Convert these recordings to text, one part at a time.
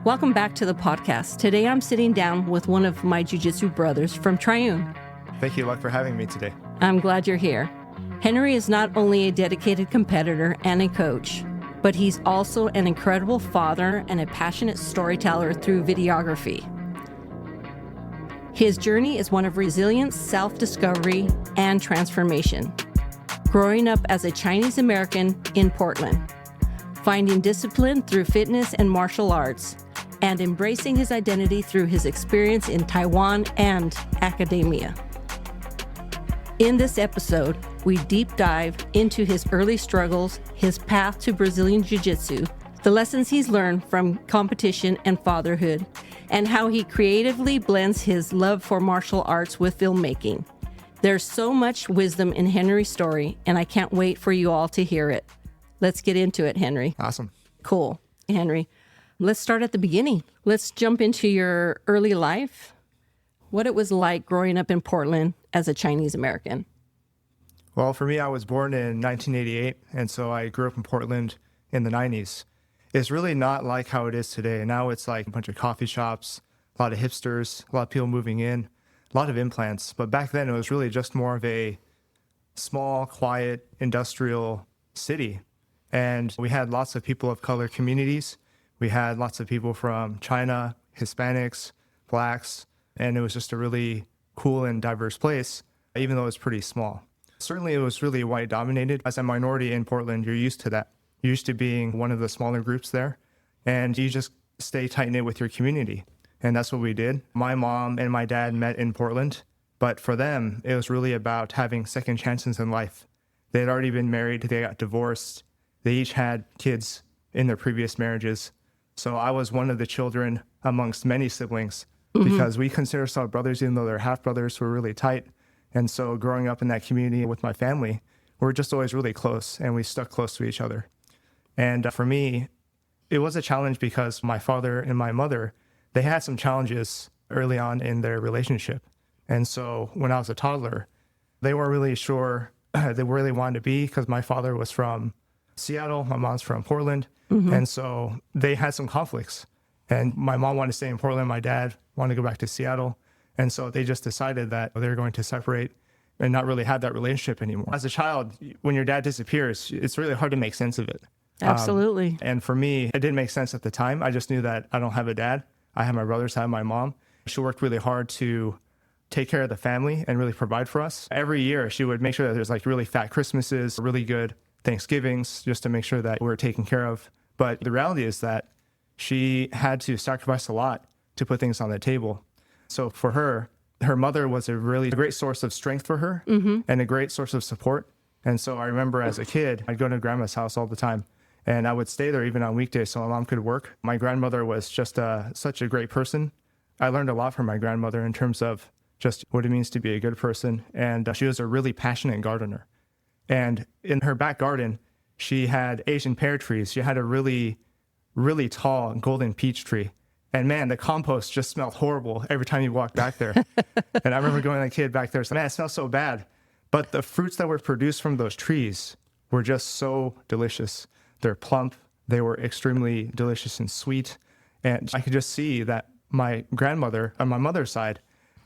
Welcome back to the podcast. Today I'm sitting down with one of my jiu-jitsu brothers from Triune. Thank you, Luck, for having me today. I'm glad you're here. Henry is not only a dedicated competitor and a coach, but he's also an incredible father and a passionate storyteller through videography. His journey is one of resilience, self-discovery, and transformation. Growing up as a Chinese American in Portland, finding discipline through fitness and martial arts, and embracing his identity through his experience in Taiwan and academia. In this episode, we deep dive into his early struggles, his path to Brazilian Jiu-Jitsu, the lessons he's learned from competition and fatherhood, and how he creatively blends his love for martial arts with filmmaking. There's so much wisdom in Henry's story, and I can't wait for you all to hear it. Let's get into it, Henry. Awesome. Cool. Henry, let's start at the beginning. Let's jump into your early life, what it was like growing up in Portland as a Chinese American. Well, for me, I was born in 1988, and so I grew up in Portland in the 90s. It's really not like how it is today. Now it's like a bunch of coffee shops, a lot of hipsters, a lot of people moving in, a lot of implants. But back then, it was really just more of a small, quiet, industrial city. And we had lots of people of color communities. We had lots of people from China, Hispanics, Blacks, and it was just a really cool and diverse place, even though it was pretty small. Certainly, it was really white dominated. As a minority in Portland, you're used to that. You're used to being one of the smaller groups there, and you just stay tight-knit with your community. And that's what we did. My mom and my dad met in Portland, but for them, it was really about having second chances in life. They had already been married, they got divorced, they each had kids in their previous marriages. So I was one of the children amongst many siblings because we consider ourselves brothers, even though they're half-brothers who are really tight. And so growing up in that community with my family, we're just always really close, and we stuck close to each other. And for me, it was a challenge because my father and my mother, they had some challenges early on in their relationship. And so when I was a toddler, they weren't really sure they really wanted to be, because my father was from Seattle, my mom's from Portland. And so they had some conflicts. And my mom wanted to stay in Portland, my dad wanted to go back to Seattle. And so they just decided that they were going to separate and not really have that relationship anymore. As a child, when your dad disappears, it's really hard to make sense of it. Absolutely. And for me, it didn't make sense at the time. I just knew that I don't have a dad. I have my brothers, I have my mom. She worked really hard to take care of the family and really provide for us. Every year, she would make sure that there's like really fat Christmases, really good Thanksgivings, just to make sure that we were taken care of. But the reality is that she had to sacrifice a lot to put things on the table. So for her, her mother was a really great source of strength for her and a great source of support. And so I remember as a kid, I'd go to grandma's house all the time. And I would stay there even on weekdays so my mom could work. My grandmother was just such a great person. I learned a lot from my grandmother in terms of just what it means to be a good person. And she was a really passionate gardener. And in her back garden, she had Asian pear trees. She had a really, really tall golden peach tree. And man, the compost just smelled horrible every time you walked back there. And I remember going as a kid back there, saying, man, it smells so bad. But the fruits that were produced from those trees were just so delicious. They're plump. They were extremely delicious and sweet. And I could just see that my grandmother on my mother's side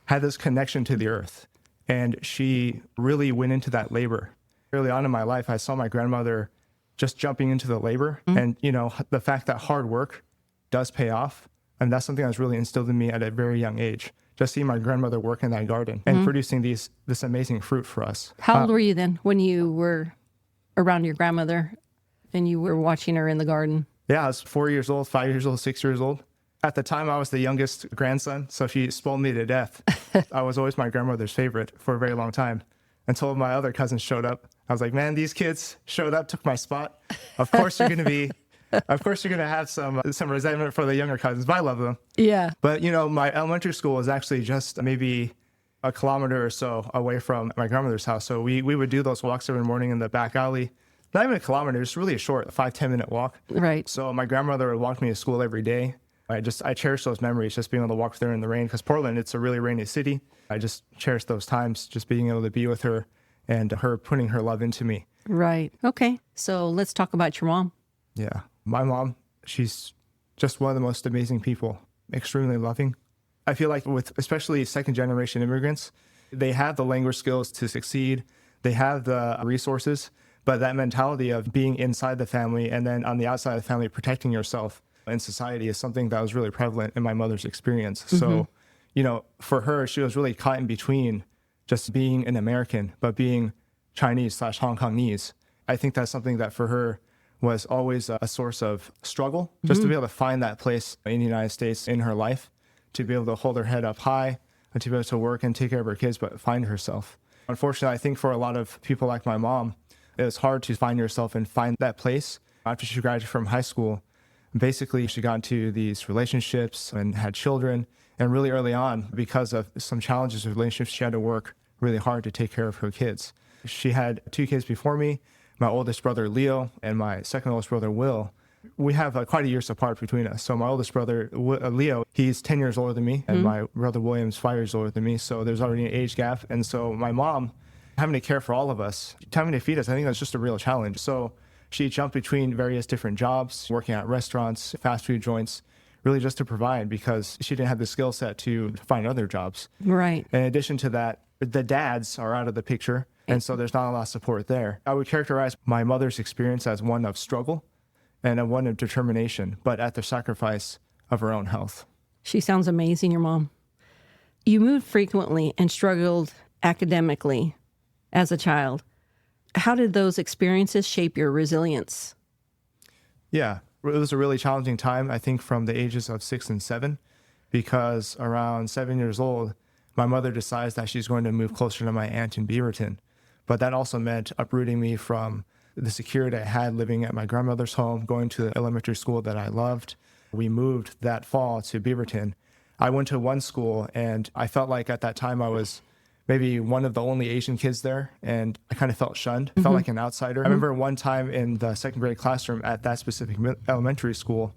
had this connection to the earth. And she really went into that labor. Early on in my life, I saw my grandmother just jumping into the labor. And, you know, the fact that hard work does pay off. And that's something that's really instilled in me at a very young age. Just seeing my grandmother work in that garden and producing this amazing fruit for us. How old were you then when you were around your grandmother and you were watching her in the garden? Yeah, I was 4 years old, 5 years old, 6 years old. At the time, I was the youngest grandson, so she spoiled me to death. I was always my grandmother's favorite for a very long time until my other cousins showed up. I was like, man, these kids showed up, took my spot. Of course you're going to have some resentment for the younger cousins, but I love them. Yeah. But, you know, my elementary school was actually just maybe a kilometer or so away from my grandmother's house. So we would do those walks every morning in the back alley. Not even a kilometer, it's really a short 5-10 minute walk. Right. So my grandmother would walk me to school every day. I cherish those memories, just being able to walk with her in the rain, because Portland, it's a really rainy city. I just cherish those times, just being able to be with her and her putting her love into me. Right. Okay. So let's talk about your mom. Yeah. My mom, she's just one of the most amazing people, extremely loving. I feel like with especially second generation immigrants, they have the language skills to succeed. They have the resources, but that mentality of being inside the family and then on the outside of the family, protecting yourself in society is something that was really prevalent in my mother's experience. So, for her, she was really caught in between just being an American, but being Chinese/Hong Kongese. I think that's something that for her was always a source of struggle, just to be able to find that place in the United States in her life, to be able to hold her head up high and to be able to work and take care of her kids, but find herself. Unfortunately, I think for a lot of people like my mom, it was hard to find yourself and find that place. After she graduated from high school, basically she got into these relationships and had children. And really early on, because of some challenges with relationships, she had to work really hard to take care of her kids. She had 2 kids before me, my oldest brother, Leo, and my second oldest brother, Will. We have quite a years apart between us. So my oldest brother, Leo, he's 10 years older than me, and my brother, William's 5 years older than me. So there's already an age gap. And so my mom, having to care for all of us, having to feed us, I think that's just a real challenge. So she jumped between various different jobs, working at restaurants, fast food joints, really just to provide because she didn't have the skill set to find other jobs. Right. In addition to that, the dads are out of the picture, and so there's not a lot of support there. I would characterize my mother's experience as one of struggle and one of determination, but at the sacrifice of her own health. She sounds amazing, your mom. You moved frequently and struggled academically as a child. How did those experiences shape your resilience? Yeah, it was a really challenging time, I think, from the ages of 6 and 7, because around 7 years old, my mother decides that she's going to move closer to my aunt in Beaverton. But that also meant uprooting me from the security I had living at my grandmother's home, going to the elementary school that I loved. We moved that fall to Beaverton. I went to one school, and I felt like at that time I was maybe one of the only Asian kids there, and I kind of felt shunned, felt like an outsider. I remember one time in the second grade classroom at that specific elementary school,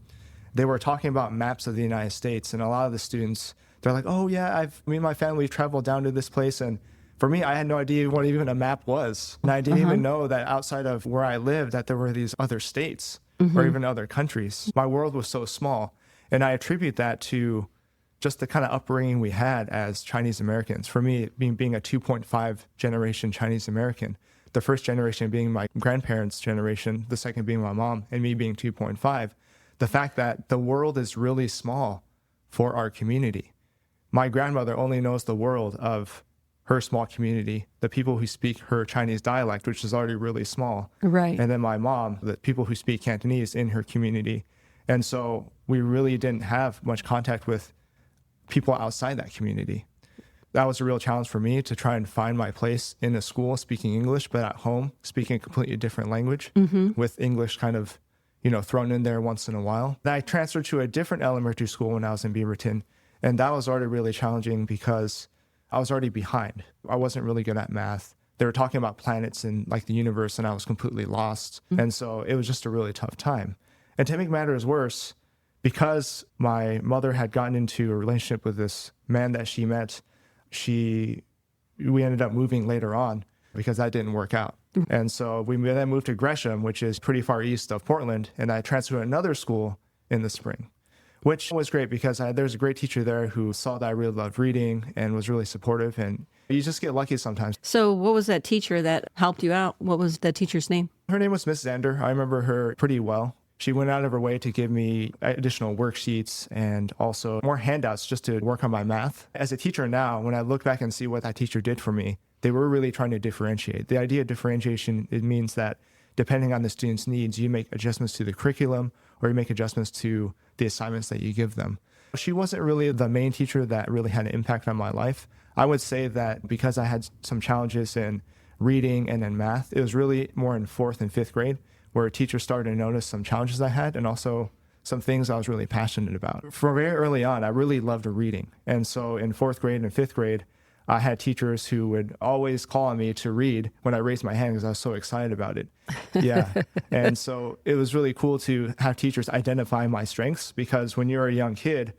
they were talking about maps of the United States, and a lot of the students, they're like, oh yeah, me and my family traveled down to this place, and for me, I had no idea what even a map was. And I didn't even know that outside of where I lived, that there were these other states or even other countries. My world was so small, and I attribute that to just the kind of upbringing we had as Chinese Americans. For me, being a 2.5 generation Chinese American, the first generation being my grandparents' generation, the second being my mom, and me being 2.5, the fact that the world is really small for our community. My grandmother only knows the world of her small community, the people who speak her Chinese dialect, which is already really small. Right. And then my mom, the people who speak Cantonese in her community. And so we really didn't have much contact with people outside that community. That was a real challenge for me to try and find my place in a school speaking English, but at home speaking a completely different language with English kind of, thrown in there once in a while. Then I transferred to a different elementary school when I was in Beaverton, and that was already really challenging because I was already behind. I wasn't really good at math. They were talking about planets and like the universe, and I was completely lost. And so it was just a really tough time. And to make matters worse, because my mother had gotten into a relationship with this man that she met, we ended up moving later on because that didn't work out. And so we then moved to Gresham, which is pretty far east of Portland, and I transferred to another school in the spring, which was great because there's a great teacher there who saw that I really loved reading and was really supportive, and you just get lucky sometimes. So what was that teacher that helped you out? What was that teacher's name? Her name was Miss Zander. I remember her pretty well. She went out of her way to give me additional worksheets and also more handouts just to work on my math. As a teacher now, when I look back and see what that teacher did for me, they were really trying to differentiate. The idea of differentiation, it means that depending on the student's needs, you make adjustments to the curriculum or you make adjustments to the assignments that you give them. She wasn't really the main teacher that really had an impact on my life. I would say that because I had some challenges in reading and in math, it was really more in 4th and 5th grade where teachers started to notice some challenges I had and also some things I was really passionate about. From very early on, I really loved reading. And so in 4th grade and 5th grade, I had teachers who would always call on me to read when I raised my hand because I was so excited about it. Yeah. And so it was really cool to have teachers identify my strengths because when you're a young kid,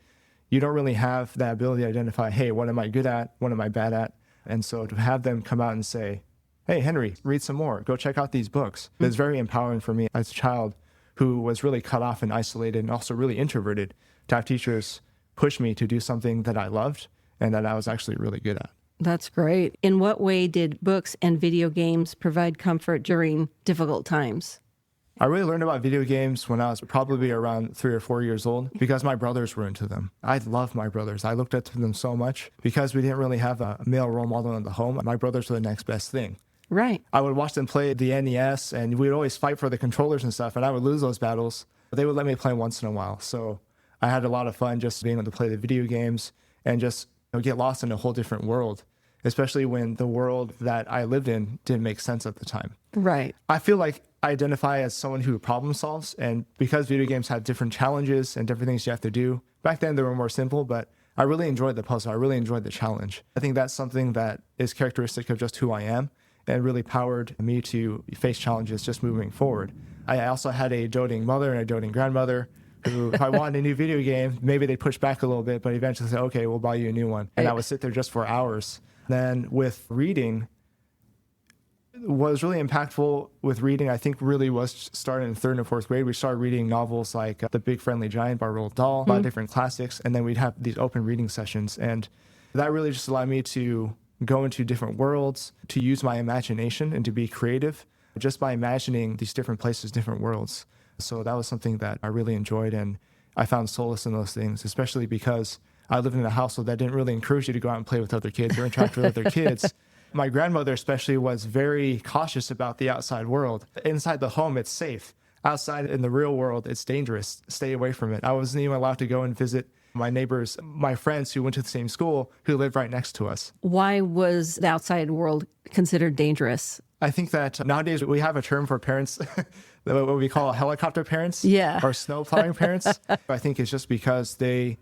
you don't really have that ability to identify, hey, what am I good at? What am I bad at? And so to have them come out and say, hey, Henry, read some more. Go check out these books. It's very empowering for me as a child who was really cut off and isolated and also really introverted, to have teachers push me to do something that I loved and that I was actually really good at. That's great. In what way did books and video games provide comfort during difficult times? I really learned about video games when I was probably around 3 or 4 years old because my brothers were into them. I loved my brothers. I looked up to them so much because we didn't really have a male role model in the home. My brothers were the next best thing. Right. I would watch them play the NES, and we would always fight for the controllers and stuff, and I would lose those battles. But they would let me play once in a while. So I had a lot of fun just being able to play the video games and just get lost in a whole different world, especially when the world that I lived in didn't make sense at the time. Right. I feel like I identify as someone who problem solves, and because video games have different challenges and different things you have to do, back then they were more simple, but I really enjoyed the puzzle. I really enjoyed the challenge. I think that's something that is characteristic of just who I am and really powered me to face challenges just moving forward. I also had a doting mother and a doting grandmother who, if I wanted a new video game, maybe they'd push back a little bit, but eventually say, okay, we'll buy you a new one. And I would sit there just for hours. Then with reading, what was really impactful with reading, I think really was starting in 3rd and 4th grade. We started reading novels like The Big Friendly Giant by Roald Dahl, a lot of different classics, and then we'd have these open reading sessions. And that really just allowed me to go into different worlds, to use my imagination and to be creative just by imagining these different places, different worlds. So that was something that I really enjoyed, and I found solace in those things, especially because I lived in a household that didn't really encourage you to go out and play with other kids or interact with other kids. My grandmother especially was very cautious about the outside world. Inside the home, it's safe. Outside in the real world, it's dangerous. Stay away from it. I wasn't even allowed to go and visit my neighbors, my friends who went to the same school, who lived right next to us. Why was the outside world considered dangerous? I think that nowadays we have a term for parents, what we call helicopter parents, or snow plowing parents. I think it's just because they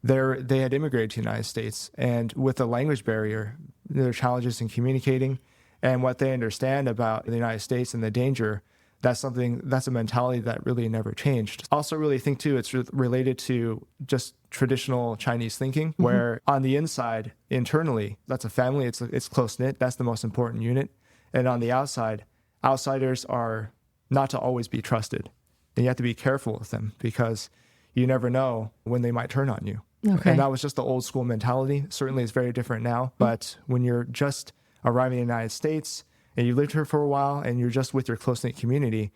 had immigrated to the United States, and with the language barrier, there are challenges in communicating, and what they understand about the United States and the danger. That's a mentality that really never changed. Also really think too, it's related to just traditional Chinese thinking, where on the inside, internally, that's a family, it's close-knit, that's the most important unit. And on the outside, outsiders are not to always be trusted. And you have to be careful with them because you never know when they might turn on you. Okay. And that was just the old school mentality. Certainly it's very different now, but when you're just arriving in the United States, and you lived here for a while and you're just with your close-knit community,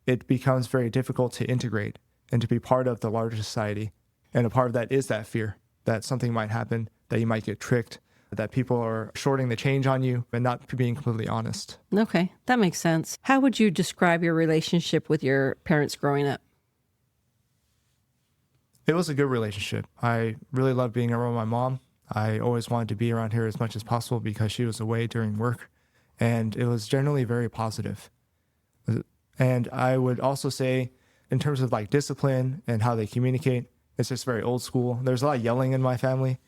it becomes very difficult to integrate and to be part of the larger society. And a part of that is that fear that something might happen, that you might get tricked, that people are shorting the change on you and not being completely honest. Okay, that makes sense. How would you describe your relationship with your parents growing up? It was a good relationship. I really loved being around my mom. I always wanted to be around her as much as possible because she was away during work. And it was generally very positive. And I would also say, in terms of like discipline and how they communicate, it's just very old school. There's a lot of yelling in my family,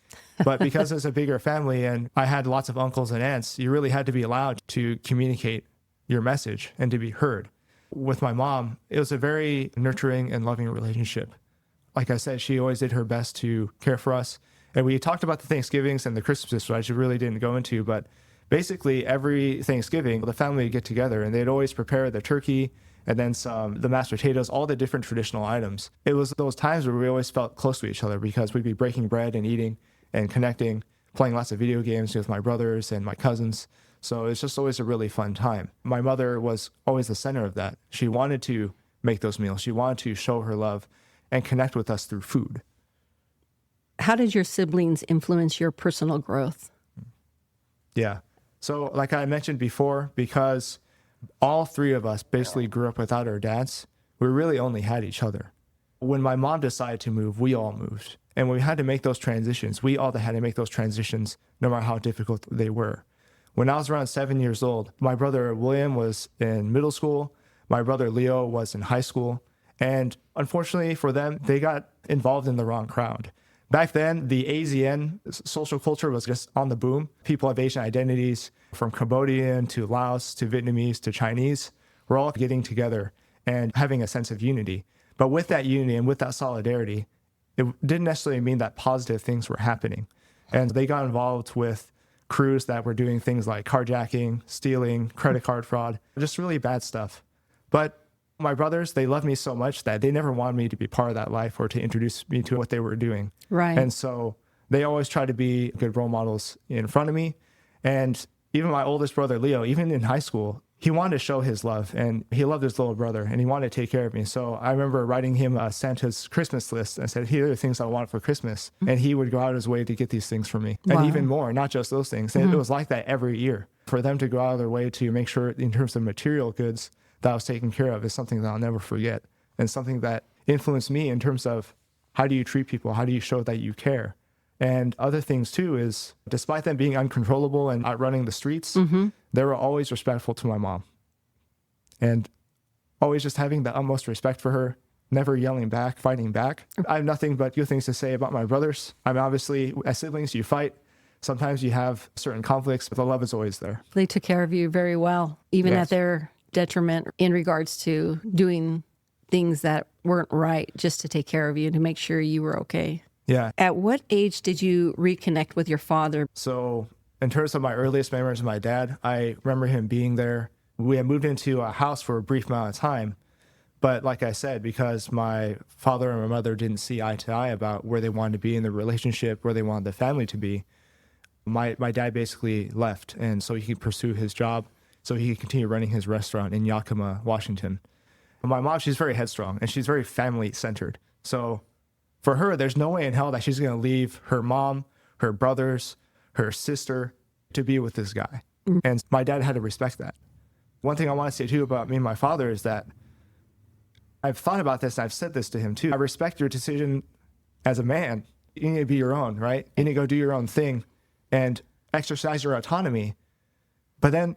but because it's a bigger family and I had lots of uncles and aunts, you really had to be allowed to communicate your message and to be heard. With my mom, it was a very nurturing and loving relationship. Like I said, she always did her best to care for us. And we talked about the Thanksgivings and the Christmases, which I really didn't go into, but basically, every Thanksgiving, the family would get together and they'd always prepare the turkey and then the mashed potatoes, all the different traditional items. It was those times where we always felt close to each other because we'd be breaking bread and eating and connecting, playing lots of video games with my brothers and my cousins. So it's just always a really fun time. My mother was always the center of that. She wanted to make those meals. She wanted to show her love and connect with us through food. How did your siblings influence your personal growth? Yeah. So like I mentioned before, because all three of us basically grew up without our dads, we really only had each other. When my mom decided to move, we all moved. And when we had to make those transitions, we all had to make those transitions no matter how difficult they were. When I was around 7 years old, my brother William was in middle school. My brother Leo was in high school. And unfortunately for them, they got involved in the wrong crowd. Back then, the ASEAN social culture was just on the boom. People of Asian identities, from Cambodian to Laos to Vietnamese to Chinese, were all getting together and having a sense of unity. But with that unity and with that solidarity, it didn't necessarily mean that positive things were happening. And they got involved with crews that were doing things like carjacking, stealing, credit card fraud, just really bad stuff. But My brothers, they loved me so much that they never wanted me to be part of that life or to introduce me to what they were doing. Right. And so they always tried to be good role models in front of me. And even my oldest brother, Leo, even in high school, he wanted to show his love, and he loved his little brother, and he wanted to take care of me. So I remember writing him Santa's Christmas list and said, here are the things I want for Christmas. And he would go out of his way to get these things for me. Wow. And even more, not just those things. And it was like that every year. For them to go out of their way to make sure in terms of material goods that I was taken care of is something that I'll never forget, and something that influenced me in terms of how do you treat people? How do you show that you care? And other things too is, despite them being uncontrollable and outrunning the streets, they were always respectful to my mom. And always just having the utmost respect for her, never yelling back, fighting back. I have nothing but good things to say about my brothers. I mean, obviously, as siblings, you fight. Sometimes you have certain conflicts, but the love is always there. They took care of you very well, even Yes. at their detriment in regards to doing things that weren't right, just to take care of you, to make sure you were okay. Yeah. At what age did you reconnect with your father? So in terms of my earliest memories of my dad, I remember him being there. We had moved into a house for a brief amount of time. But like I said, because my father and my mother didn't see eye to eye about where they wanted to be in the relationship, where they wanted the family to be, my dad basically left. And so he could pursue his job, so he could continue running his restaurant in Yakima, Washington. My mom, she's very headstrong, and she's very family-centered. So for her, there's no way in hell that she's going to leave her mom, her brothers, her sister to be with this guy. And my dad had to respect that. One thing I want to say, too, about me and my father is that I've thought about this, and I've said this to him, too. I respect your decision as a man. You need to be your own, right? You need to go do your own thing and exercise your autonomy. But then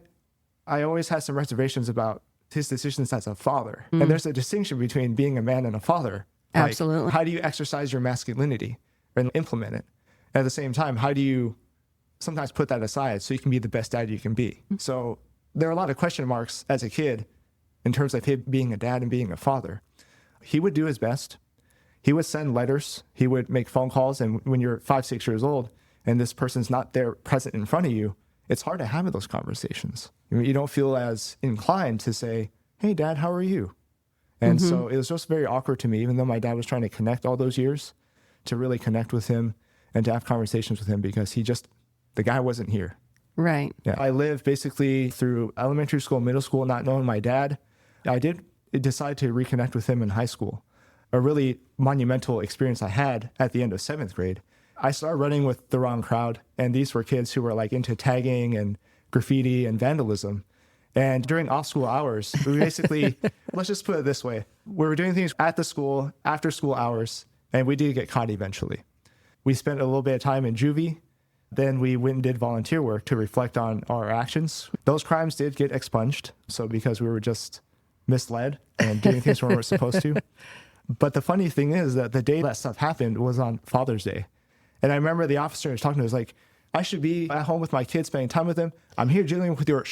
I always had some reservations about his decisions as a father. And there's a distinction between being a man and a father. Like, Absolutely. how do you exercise your masculinity and implement it? At the same time, how do you sometimes put that aside so you can be the best dad you can be? So there are a lot of question marks as a kid in terms of him being a dad and being a father. He would do his best. He would send letters. He would make phone calls. And when you're 5, 6 years old and this person's not there present in front of you, it's hard to have those conversations. You don't feel as inclined to say, hey, Dad, how are you? And so it was just very awkward to me, even though my dad was trying to connect all those years, to really connect with him and to have conversations with him, because the guy wasn't here. Right. Yeah. I lived basically through elementary school, middle school, not knowing my dad. I did decide to reconnect with him in high school. A really monumental experience I had at the end of 7th grade. I started running with the wrong crowd, and these were kids who were like into tagging and graffiti and vandalism. And during off-school hours, we basically, let's just put it this way. We were doing things at the school, after school hours, and we did get caught eventually. We spent a little bit of time in juvie. Then we went and did volunteer work to reflect on our actions. Those crimes did get expunged. So because we were just misled and doing things we weren't supposed to. But the funny thing is that the day that stuff happened was on Father's Day. And I remember the officer was talking to us like, I should be at home with my kids, spending time with them. I'm here dealing with your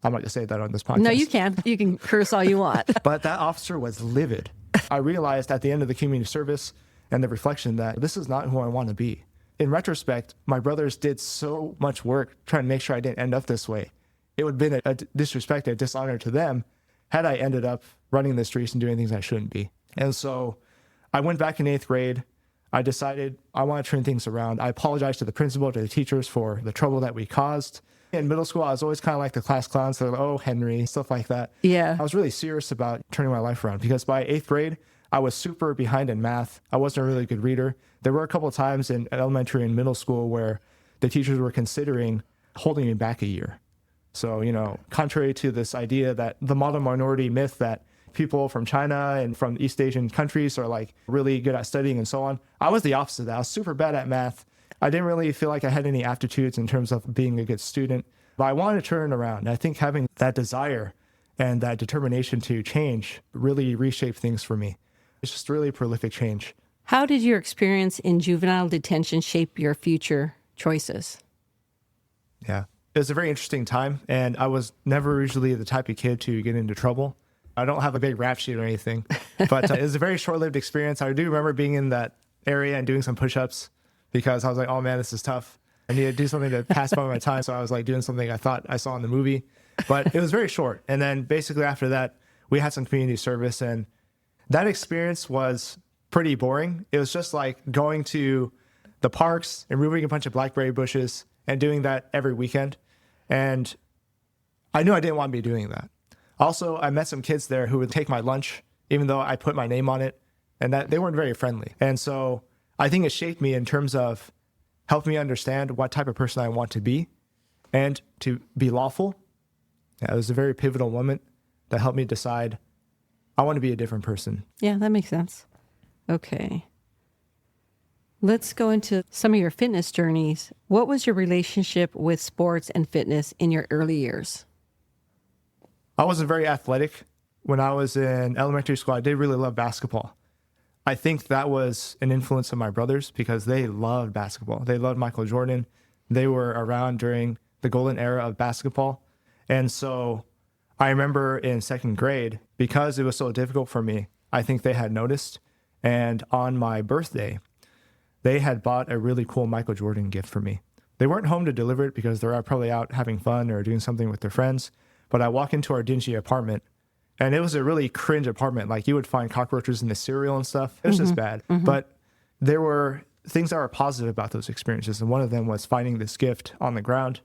I'm not going to say that on this podcast. No, you can. You can curse all you want. But that officer was livid. I realized at the end of the community service and the reflection that this is not who I want to be. In retrospect, my brothers did so much work trying to make sure I didn't end up this way. It would have been a disrespect, a dishonor to them had I ended up running the streets and doing things I shouldn't be. And so I went back in 8th grade. I decided I want to turn things around. I apologized to the principal, to the teachers for the trouble that we caused. In middle school, I was always kind of like the class clown, so like, oh, Henry, stuff like that. Yeah. I was really serious about turning my life around, because by 8th grade, I was super behind in math. I wasn't a really good reader. There were a couple of times in elementary and middle school where the teachers were considering holding me back a year. So, contrary to this idea that the model minority myth that people from China and from East Asian countries are like really good at studying and so on, I was the opposite of that. I was super bad at math. I didn't really feel like I had any aptitudes in terms of being a good student, but I wanted to turn it around. And I think having that desire and that determination to change really reshaped things for me. It's just really prolific change. How did your experience in juvenile detention shape your future choices? Yeah, it was a very interesting time, and I was never usually the type of kid to get into trouble. I don't have a big rap sheet or anything, but it was a very short-lived experience. I do remember being in that area and doing some push-ups, because I was like, oh man, this is tough. I need to do something to pass by my time. So I was like doing something I thought I saw in the movie, but it was very short. And then basically after that, we had some community service, and that experience was pretty boring. It was just like going to the parks and removing a bunch of blackberry bushes and doing that every weekend. And I knew I didn't want to be doing that. Also, I met some kids there who would take my lunch, even though I put my name on it, and that they weren't very friendly. And so I think it shaped me in terms of helping me understand what type of person I want to be and to be lawful. Yeah, it was a very pivotal moment that helped me decide I want to be a different person. Yeah, that makes sense. Okay. Let's go into some of your fitness journeys. What was your relationship with sports and fitness in your early years? I wasn't very athletic. When I was in elementary school, I did really love basketball. I think that was an influence of my brothers because they loved basketball. They loved Michael Jordan. They were around during the golden era of basketball. And so I remember in second grade, because it was so difficult for me, I think they had noticed. And on my birthday, they had bought a really cool Michael Jordan gift for me. They weren't home to deliver it because they were probably out having fun or doing something with their friends. But I walk into our dingy apartment, and it was a really cringe apartment. Like, you would find cockroaches in the cereal and stuff. It was just bad. But there were things that were positive about those experiences. And one of them was finding this gift on the ground.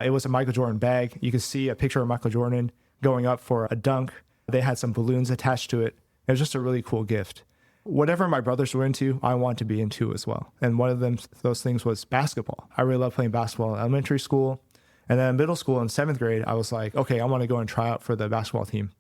It was a Michael Jordan bag. You could see a picture of Michael Jordan going up for a dunk. They had some balloons attached to it. It was just a really cool gift. Whatever my brothers were into, I wanted to be into as well. And one of those things was basketball. I really loved playing basketball in elementary school. And then in middle school in seventh grade, I was like, okay, I want to go and try out for the basketball team.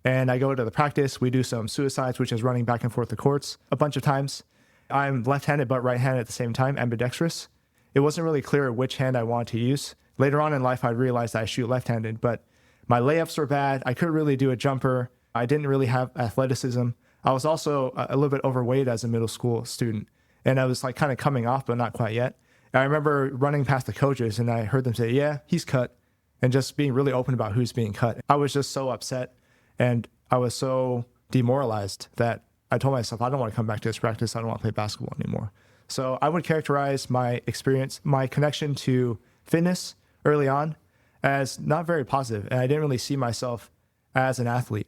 And I go to the practice. We do some suicides, which is running back and forth the courts a bunch of times. I'm left-handed but right-handed at the same time, ambidextrous. It wasn't really clear which hand I wanted to use. Later on in life, I realized I shoot left-handed, but my layups were bad. I couldn't really do a jumper. I didn't really have athleticism. I was also a little bit overweight as a middle school student, and I was like kind of coming off, but not quite yet. And I remember running past the coaches, and I heard them say, yeah, he's cut, and just being really open about who's being cut. I was just so upset, and I was so demoralized that I told myself, I don't want to come back to this practice. I don't want to play basketball anymore. So I would characterize my experience, my connection to fitness early on as not very positive, and I didn't really see myself as an athlete.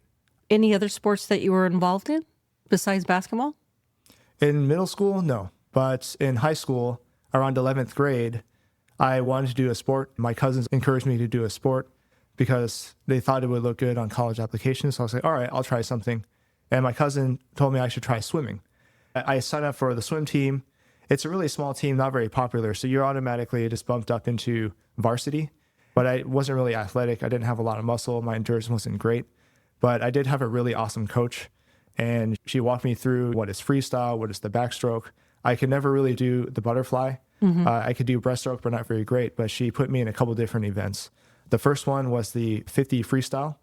Any other sports that you were involved in besides basketball? In middle school, no. But in high school, around 11th grade, I wanted to do a sport. My cousins encouraged me to do a sport because they thought it would look good on college applications. So I was like, all right, I'll try something. And my cousin told me I should try swimming. I signed up for the swim team. It's a really small team, not very popular. So you're automatically just bumped up into varsity. But I wasn't really athletic. I didn't have a lot of muscle. My endurance wasn't great. But I did have a really awesome coach. And she walked me through what is freestyle, what is the backstroke. I could never really do the butterfly. I could do breaststroke, but not very great. But she put me in a couple different events. The first one was the 50 freestyle.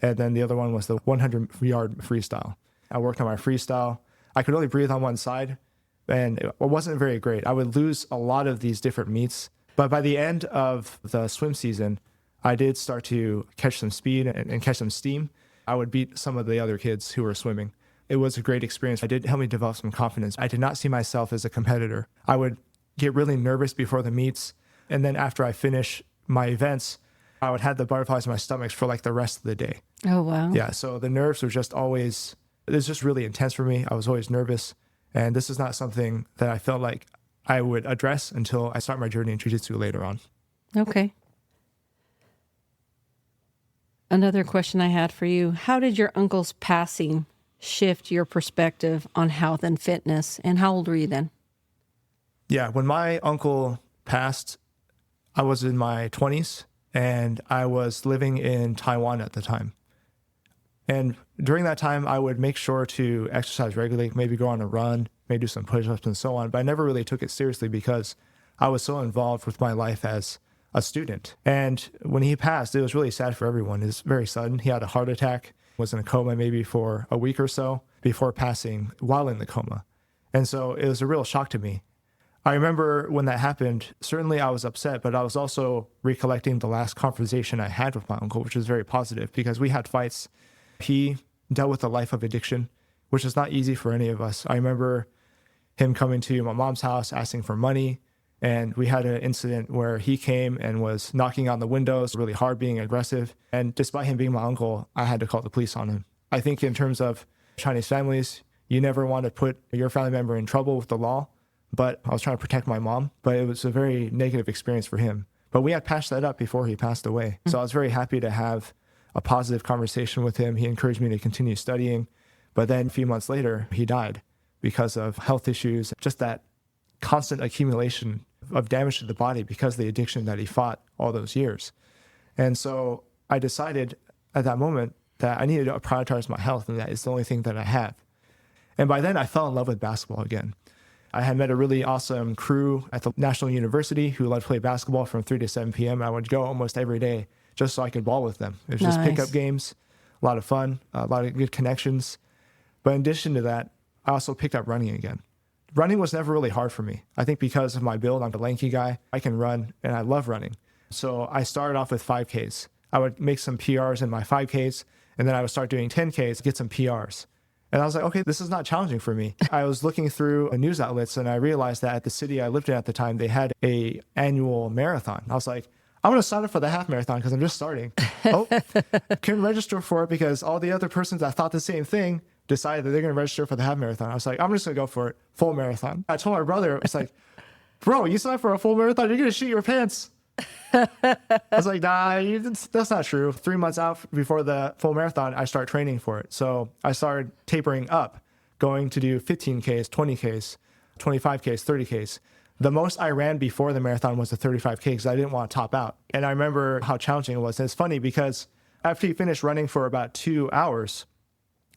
And then the other one was the 100-yard freestyle. I worked on my freestyle. I could only breathe on one side, and it wasn't very great. I would lose a lot of these different meets. But by the end of the swim season, I did start to catch some speed and catch some steam. I would beat some of the other kids who were swimming. It was a great experience. It did help me develop some confidence. I did not see myself as a competitor. I would get really nervous before the meets. And then after I finish my events, I would have the butterflies in my stomach for like the rest of the day. Oh, wow. Yeah. So the nerves were just always, it was just really intense for me. I was always nervous. And this is not something that I felt like I would address until I start my journey in jiu-jitsu later on. Okay. Another question I had for you. How did your uncle's passing shift your perspective on health and fitness? And how old were you then? Yeah. When my uncle passed, I was in my 20s. And I was living in Taiwan at the time. And during that time, I would make sure to exercise regularly, maybe go on a run, maybe do some push-ups and so on. But I never really took it seriously because I was so involved with my life as a student. And when he passed, it was really sad for everyone. It was very sudden. He had a heart attack, was in a coma maybe for a week or so before passing while in the coma. And so it was a real shock to me. I remember when that happened, certainly I was upset, but I was also recollecting the last conversation I had with my uncle, which was very positive because we had fights. He dealt with a life of addiction, which is not easy for any of us. I remember him coming to my mom's house, asking for money. And we had an incident where he came and was knocking on the windows really hard, being aggressive. And despite him being my uncle, I had to call the police on him. I think in terms of Chinese families, you never want to put your family member in trouble with the law. But I was trying to protect my mom, but it was a very negative experience for him. But we had patched that up before he passed away. So I was very happy to have a positive conversation with him. He encouraged me to continue studying. But then a few months later, he died because of health issues, just that constant accumulation of damage to the body because of the addiction that he fought all those years. And so I decided at that moment that I needed to prioritize my health, and that is the only thing that I have. And by then, I fell in love with basketball again. I had met a really awesome crew at the National University who loved to play basketball from 3 to 7 p.m. I would go almost every day just so I could ball with them. It was just pickup games, a lot of fun, a lot of good connections. But in addition to that, I also picked up running again. Running was never really hard for me. I think because of my build, I'm a lanky guy. I can run, and I love running. So I started off with 5Ks. I would make some PRs in my 5Ks, and then I would start doing 10Ks, get some PRs. And I was like, okay, this is not challenging for me. I was looking through news outlets, and I realized that at the city I lived in at the time, they had a annual marathon. I was like, I'm going to sign up for the half marathon because I'm just starting. Couldn't register for it because all the other persons that thought the same thing decided that they're going to register for the half marathon. I was like, I'm just going to go for it, full marathon. I told my brother, it's like, bro, you signed for a full marathon, you're going to shit your pants. I was like, nah, that's not true. 3 months out before the full marathon, I start training for it. So I started tapering up, going to do 15Ks, 20Ks, 25Ks, 30Ks. The most I ran before the marathon was the 35K because I didn't want to top out. And I remember how challenging it was. And it's funny because after you finish running for about 2 hours,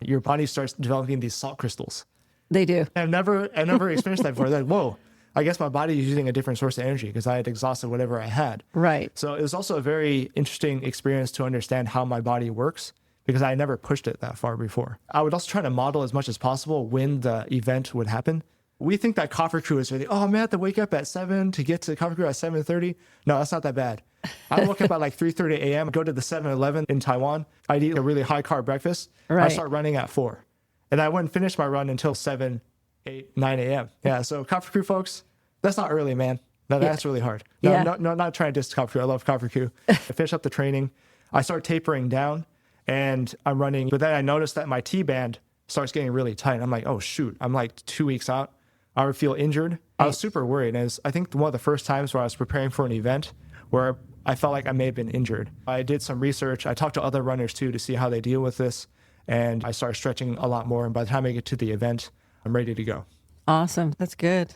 your body starts developing these salt crystals. They do. I've never experienced that before. Like, whoa, I guess my body is using a different source of energy because I had exhausted whatever I had. Right. So it was also a very interesting experience to understand how my body works because I never pushed it that far before. I would also try to model as much as possible when the event would happen. We think that coffee crew is really, oh man, I have to wake up at 7 to get to coffee crew at 7:30. No, that's not that bad. I woke up at like 3:30 a.m., go to the 7-Eleven in Taiwan. I'd eat a really high carb breakfast. Right. I start running at 4. And I wouldn't finish my run until 7, 8, 9 a.m. Yeah, so coffee crew folks, that's not early, man. No, that's really hard. No, not trying to diss coffee crew. I love coffee crew. I finish up the training. I start tapering down and I'm running. But then I noticed that my T-band starts getting really tight. I'm like, oh shoot, I'm like 2 weeks out. I would feel injured. I was super worried. And I think one of the first times where I was preparing for an event where I felt like I may have been injured. I did some research. I talked to other runners too to see how they deal with this. And I started stretching a lot more. And by the time I get to the event, I'm ready to go. Awesome. That's good.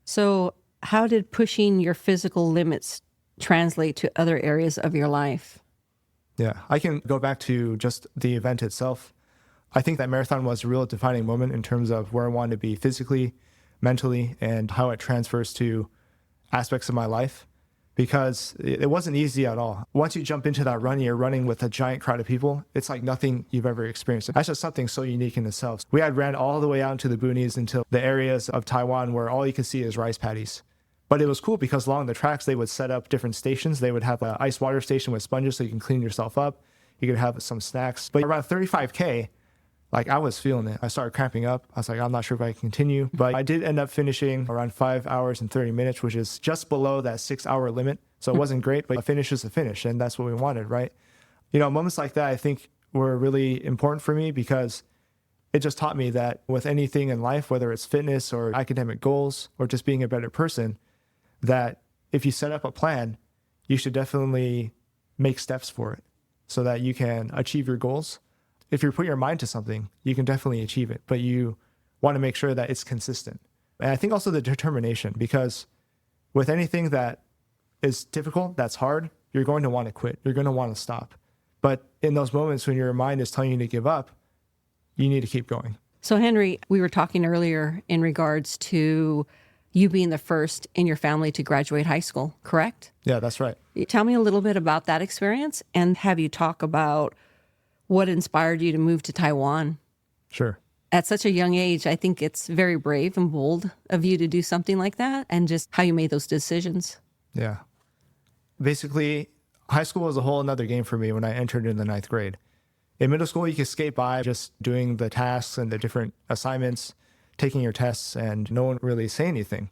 So how did pushing your physical limits translate to other areas of your life? Yeah, I can go back to just the event itself. I think that marathon was a real defining moment in terms of where I wanted to be physically, mentally, and how it transfers to aspects of my life, because it wasn't easy at all. Once you jump into that run, you're running with a giant crowd of people. It's like nothing you've ever experienced. That's just something so unique in itself. We had ran all the way out into the boonies into the areas of Taiwan where all you can see is rice paddies. But it was cool because along the tracks, they would set up different stations. They would have an ice water station with sponges so you can clean yourself up. You could have some snacks. But around 35K, like I was feeling it. I started cramping up. I was like, I'm not sure if I can continue. But I did end up finishing around 5 hours and 30 minutes, which is just below that 6-hour limit. So it wasn't great, but a finish is a finish. And that's what we wanted, right? You know, moments like that, I think were really important for me because it just taught me that with anything in life, whether it's fitness or academic goals or just being a better person, that if you set up a plan, you should definitely make steps for it so that you can achieve your goals. If you put your mind to something, you can definitely achieve it, but you want to make sure that it's consistent. And I think also the determination, because with anything that is difficult, that's hard, you're going to want to quit. You're going to want to stop. But in those moments when your mind is telling you to give up, you need to keep going. So Henry, we were talking earlier in regards to you being the first in your family to graduate high school, correct? Yeah, that's right. Tell me a little bit about that experience and have you talk about what inspired you to move to Taiwan? Sure. At such a young age, I think it's very brave and bold of you to do something like that and just how you made those decisions. Yeah. Basically, high school was a whole another game for me when I entered in the 9th grade. In middle school, you could skate by just doing the tasks and the different assignments, taking your tests, and no one really say anything.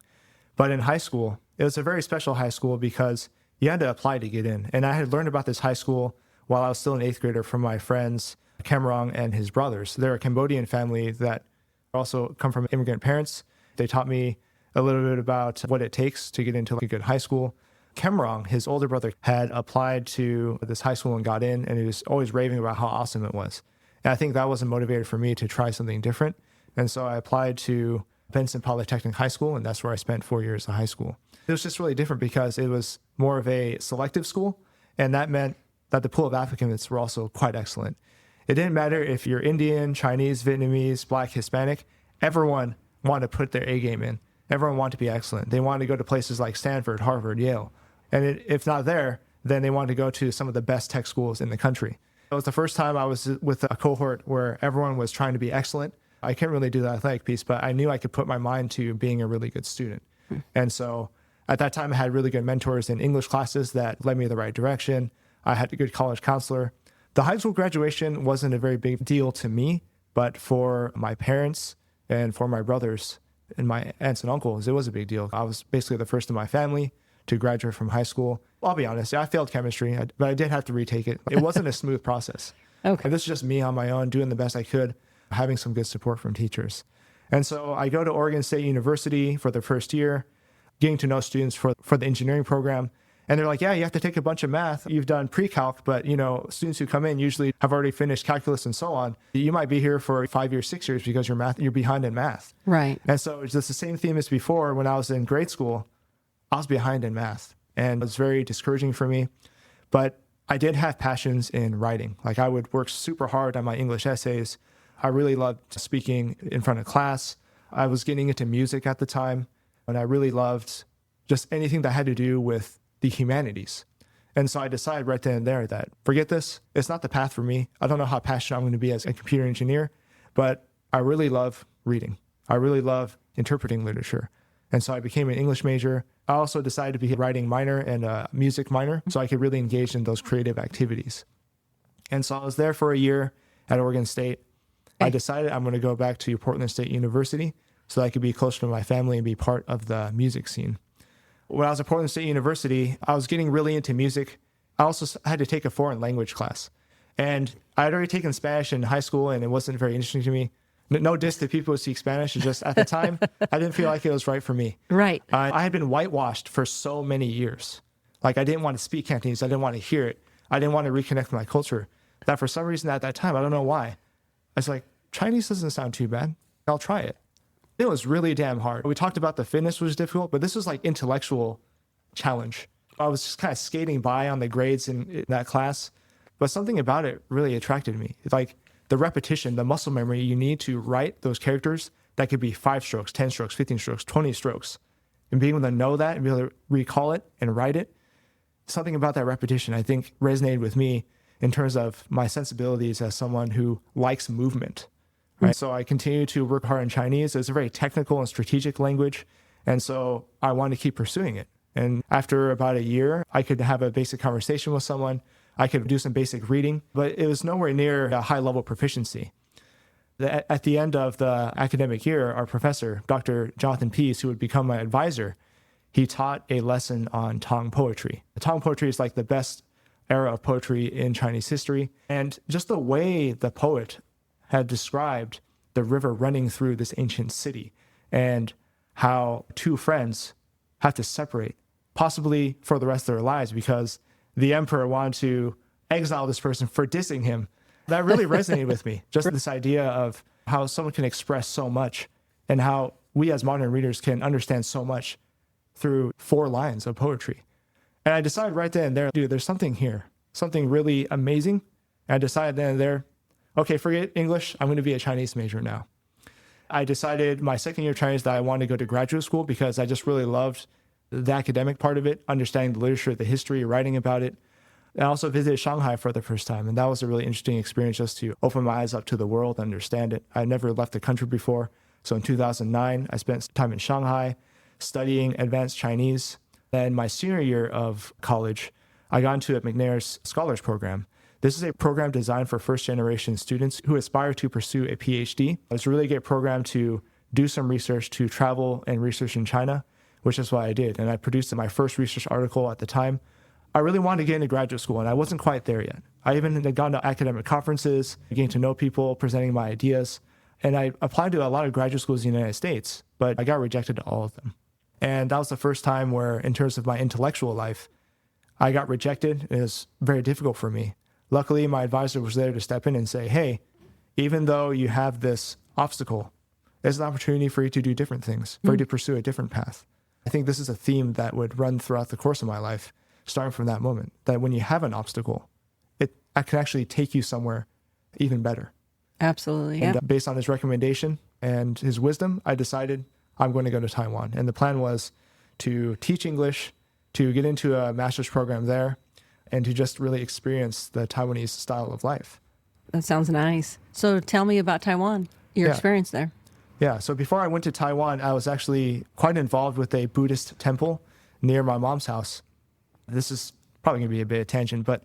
But in high school, it was a very special high school because you had to apply to get in. And I had learned about this high school while I was still an eighth grader from my friends, Kemrong and his brothers. They're a Cambodian family that also come from immigrant parents. They taught me a little bit about what it takes to get into like a good high school. Kemrong, his older brother, had applied to this high school and got in, and he was always raving about how awesome it was. And I think that was a motivator for me to try something different. And so I applied to Benson Polytechnic High School, and that's where I spent 4 years of high school. It was just really different because it was more of a selective school, and that meant that the pool of applicants were also quite excellent. It didn't matter if you're Indian, Chinese, Vietnamese, Black, Hispanic, everyone wanted to put their A game in. Everyone wanted to be excellent. They wanted to go to places like Stanford, Harvard, Yale. And if not there, then they wanted to go to some of the best tech schools in the country. It was the first time I was with a cohort where everyone was trying to be excellent. I couldn't really do the athletic piece, but I knew I could put my mind to being a really good student. And so at that time, I had really good mentors in English classes that led me in the right direction. I had a good college counselor. The high school graduation wasn't a very big deal to me, but for my parents and for my brothers and my aunts and uncles, it was a big deal. I was basically the first in my family to graduate from high school. I'll be honest, I failed chemistry, but I did have to retake it. It wasn't a smooth process. Okay. And this is just me on my own, doing the best I could, having some good support from teachers. And so I go to Oregon State University for the first year, getting to know students for the engineering program. And they're like, yeah, you have to take a bunch of math. You've done pre-calc, but students who come in usually have already finished calculus and so on. You might be here for 5 years, 6 years because you're behind in math. Right. And so it's just the same theme as before. When I was in grade school, I was behind in math, and it was very discouraging for me. But I did have passions in writing. Like I would work super hard on my English essays. I really loved speaking in front of class. I was getting into music at the time, and I really loved just anything that had to do with the humanities. And so I decided right then and there that forget this, it's not the path for me. I don't know how passionate I'm going to be as a computer engineer, but I really love reading. I really love interpreting literature. And so I became an English major. I also decided to be a writing minor and a music minor so I could really engage in those creative activities. And so I was there for a year at Oregon State. I decided I'm going to go back to Portland State University so that I could be closer to my family and be part of the music scene. When I was at Portland State University, I was getting really into music. I also had to take a foreign language class. And I had already taken Spanish in high school, and it wasn't very interesting to me. No diss to people who speak Spanish. It's just at the time, I didn't feel like it was right for me. Right. I had been whitewashed for so many years. Like I didn't want to speak Cantonese. I didn't want to hear it. I didn't want to reconnect with my culture. That for some reason at that time, I don't know why, I was like, Chinese doesn't sound too bad. I'll try it. It was really damn hard. We talked about the fitness was difficult, but this was like intellectual challenge. I was just kind of skating by on the grades in that class, but something about it really attracted me. It's like the repetition, the muscle memory you need to write those characters that could be 5 strokes, 10 strokes, 15 strokes, 20 strokes. And being able to know that and be able to recall it and write it, something about that repetition, I think, resonated with me in terms of my sensibilities as someone who likes movement. Right? So I continue to work hard in Chinese. It's a very technical and strategic language. And so I wanted to keep pursuing it. And after about a year, I could have a basic conversation with someone. I could do some basic reading, but it was nowhere near a high level proficiency. At the end of the academic year, our professor, Dr. Jonathan Pease, who would become my advisor, he taught a lesson on Tang poetry. Tang poetry is like the best era of poetry in Chinese history. And just the way the poet had described the river running through this ancient city and how two friends have to separate, possibly for the rest of their lives, because the emperor wanted to exile this person for dissing him. That really resonated with me. Just this idea of how someone can express so much and how we as modern readers can understand so much through 4 lines of poetry. And I decided right then and there, dude, there's something here, something really amazing. And I decided then and there, okay, forget English. I'm going to be a Chinese major now. I decided my second year of Chinese that I wanted to go to graduate school because I just really loved the academic part of it, understanding the literature, the history, writing about it. I also visited Shanghai for the first time, and that was a really interesting experience just to open my eyes up to the world, understand it. I never left the country before. So in 2009, I spent time in Shanghai studying advanced Chinese. Then my senior year of college, I got into a McNair's Scholars Program. This is a program designed for first-generation students who aspire to pursue a PhD. It's a really great program to do some research, to travel and research in China, which is what I did. And I produced my first research article at the time I really wanted to get into graduate school, and I wasn't quite there yet. I even had gone to academic conferences, getting to know people, presenting my ideas. And I applied to a lot of graduate schools in the United States, but I got rejected to all of them. And that was the first time where, in terms of my intellectual life, I got rejected. It was very difficult for me. Luckily, my advisor was there to step in and say, hey, even though you have this obstacle, there's an opportunity for you to do different things, for you to pursue a different path. I think this is a theme that would run throughout the course of my life, starting from that moment, that when you have an obstacle, it can actually take you somewhere even better. Absolutely. And Yeah. based on his recommendation and his wisdom, I decided I'm going to go to Taiwan. And the plan was to teach English, to get into a master's program there, and to just really experience the Taiwanese style of life. That sounds nice. So tell me about Taiwan, your experience there. Yeah, so before I went to Taiwan, I was actually quite involved with a Buddhist temple near my mom's house. This is probably going to be a bit of tangent, but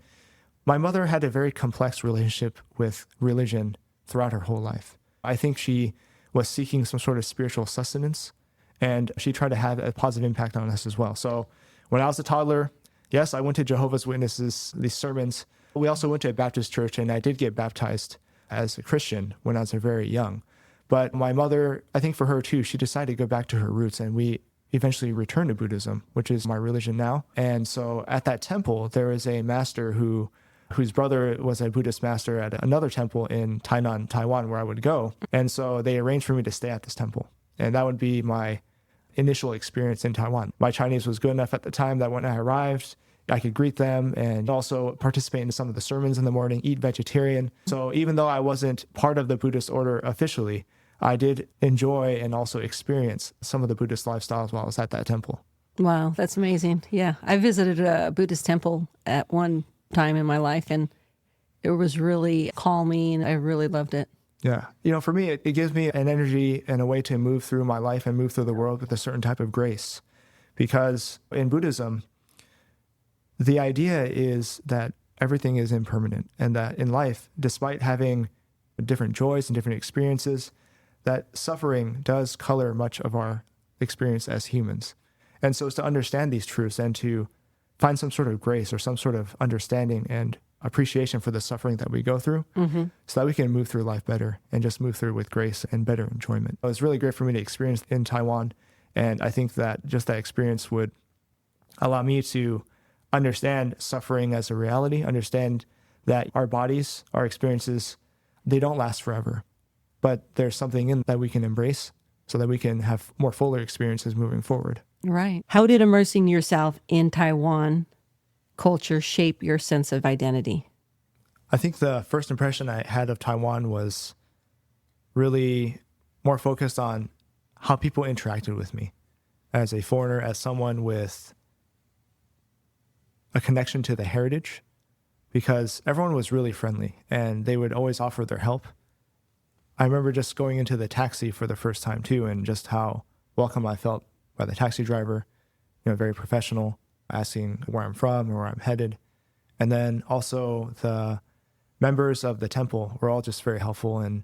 my mother had a very complex relationship with religion throughout her whole life. I think she was seeking some sort of spiritual sustenance, and she tried to have a positive impact on us as well. So when I was a toddler, yes, I went to Jehovah's Witnesses, these sermons. We also went to a Baptist church, and I did get baptized as a Christian when I was very young. But my mother, I think for her too, she decided to go back to her roots, and we eventually returned to Buddhism, which is my religion now. And so at that temple, there was a master whose brother was a Buddhist master at another temple in Tainan, Taiwan, where I would go. And so they arranged for me to stay at this temple. And that would be my initial experience in Taiwan. My Chinese was good enough at the time that when I arrived, I could greet them and also participate in some of the sermons in the morning, eat vegetarian. So even though I wasn't part of the Buddhist order officially, I did enjoy and also experience some of the Buddhist lifestyles while I was at that temple. Wow, that's amazing. Yeah, I visited a Buddhist temple at one time in my life, and it was really calming. I really loved it. Yeah. For me, it gives me an energy and a way to move through my life and move through the world with a certain type of grace. Because in Buddhism, the idea is that everything is impermanent, and that in life, despite having different joys and different experiences, that suffering does color much of our experience as humans. And so it's to understand these truths and to find some sort of grace or some sort of understanding and appreciation for the suffering that we go through, so that we can move through life better and just move through with grace and better enjoyment. It was really great for me to experience in Taiwan. And I think that just that experience would allow me to understand suffering as a reality, understand that our bodies, our experiences, they don't last forever. But there's something in that we can embrace so that we can have more fuller experiences moving forward. Right. How did immersing yourself in Taiwan culture shape your sense of identity? I think the first impression I had of Taiwan was really more focused on how people interacted with me as a foreigner, as someone with a connection to the heritage, because everyone was really friendly and they would always offer their help. I remember just going into the taxi for the first time too, and just how welcome I felt by the taxi driver, very professional, asking where I'm from or where I'm headed. And then also the members of the temple were all just very helpful and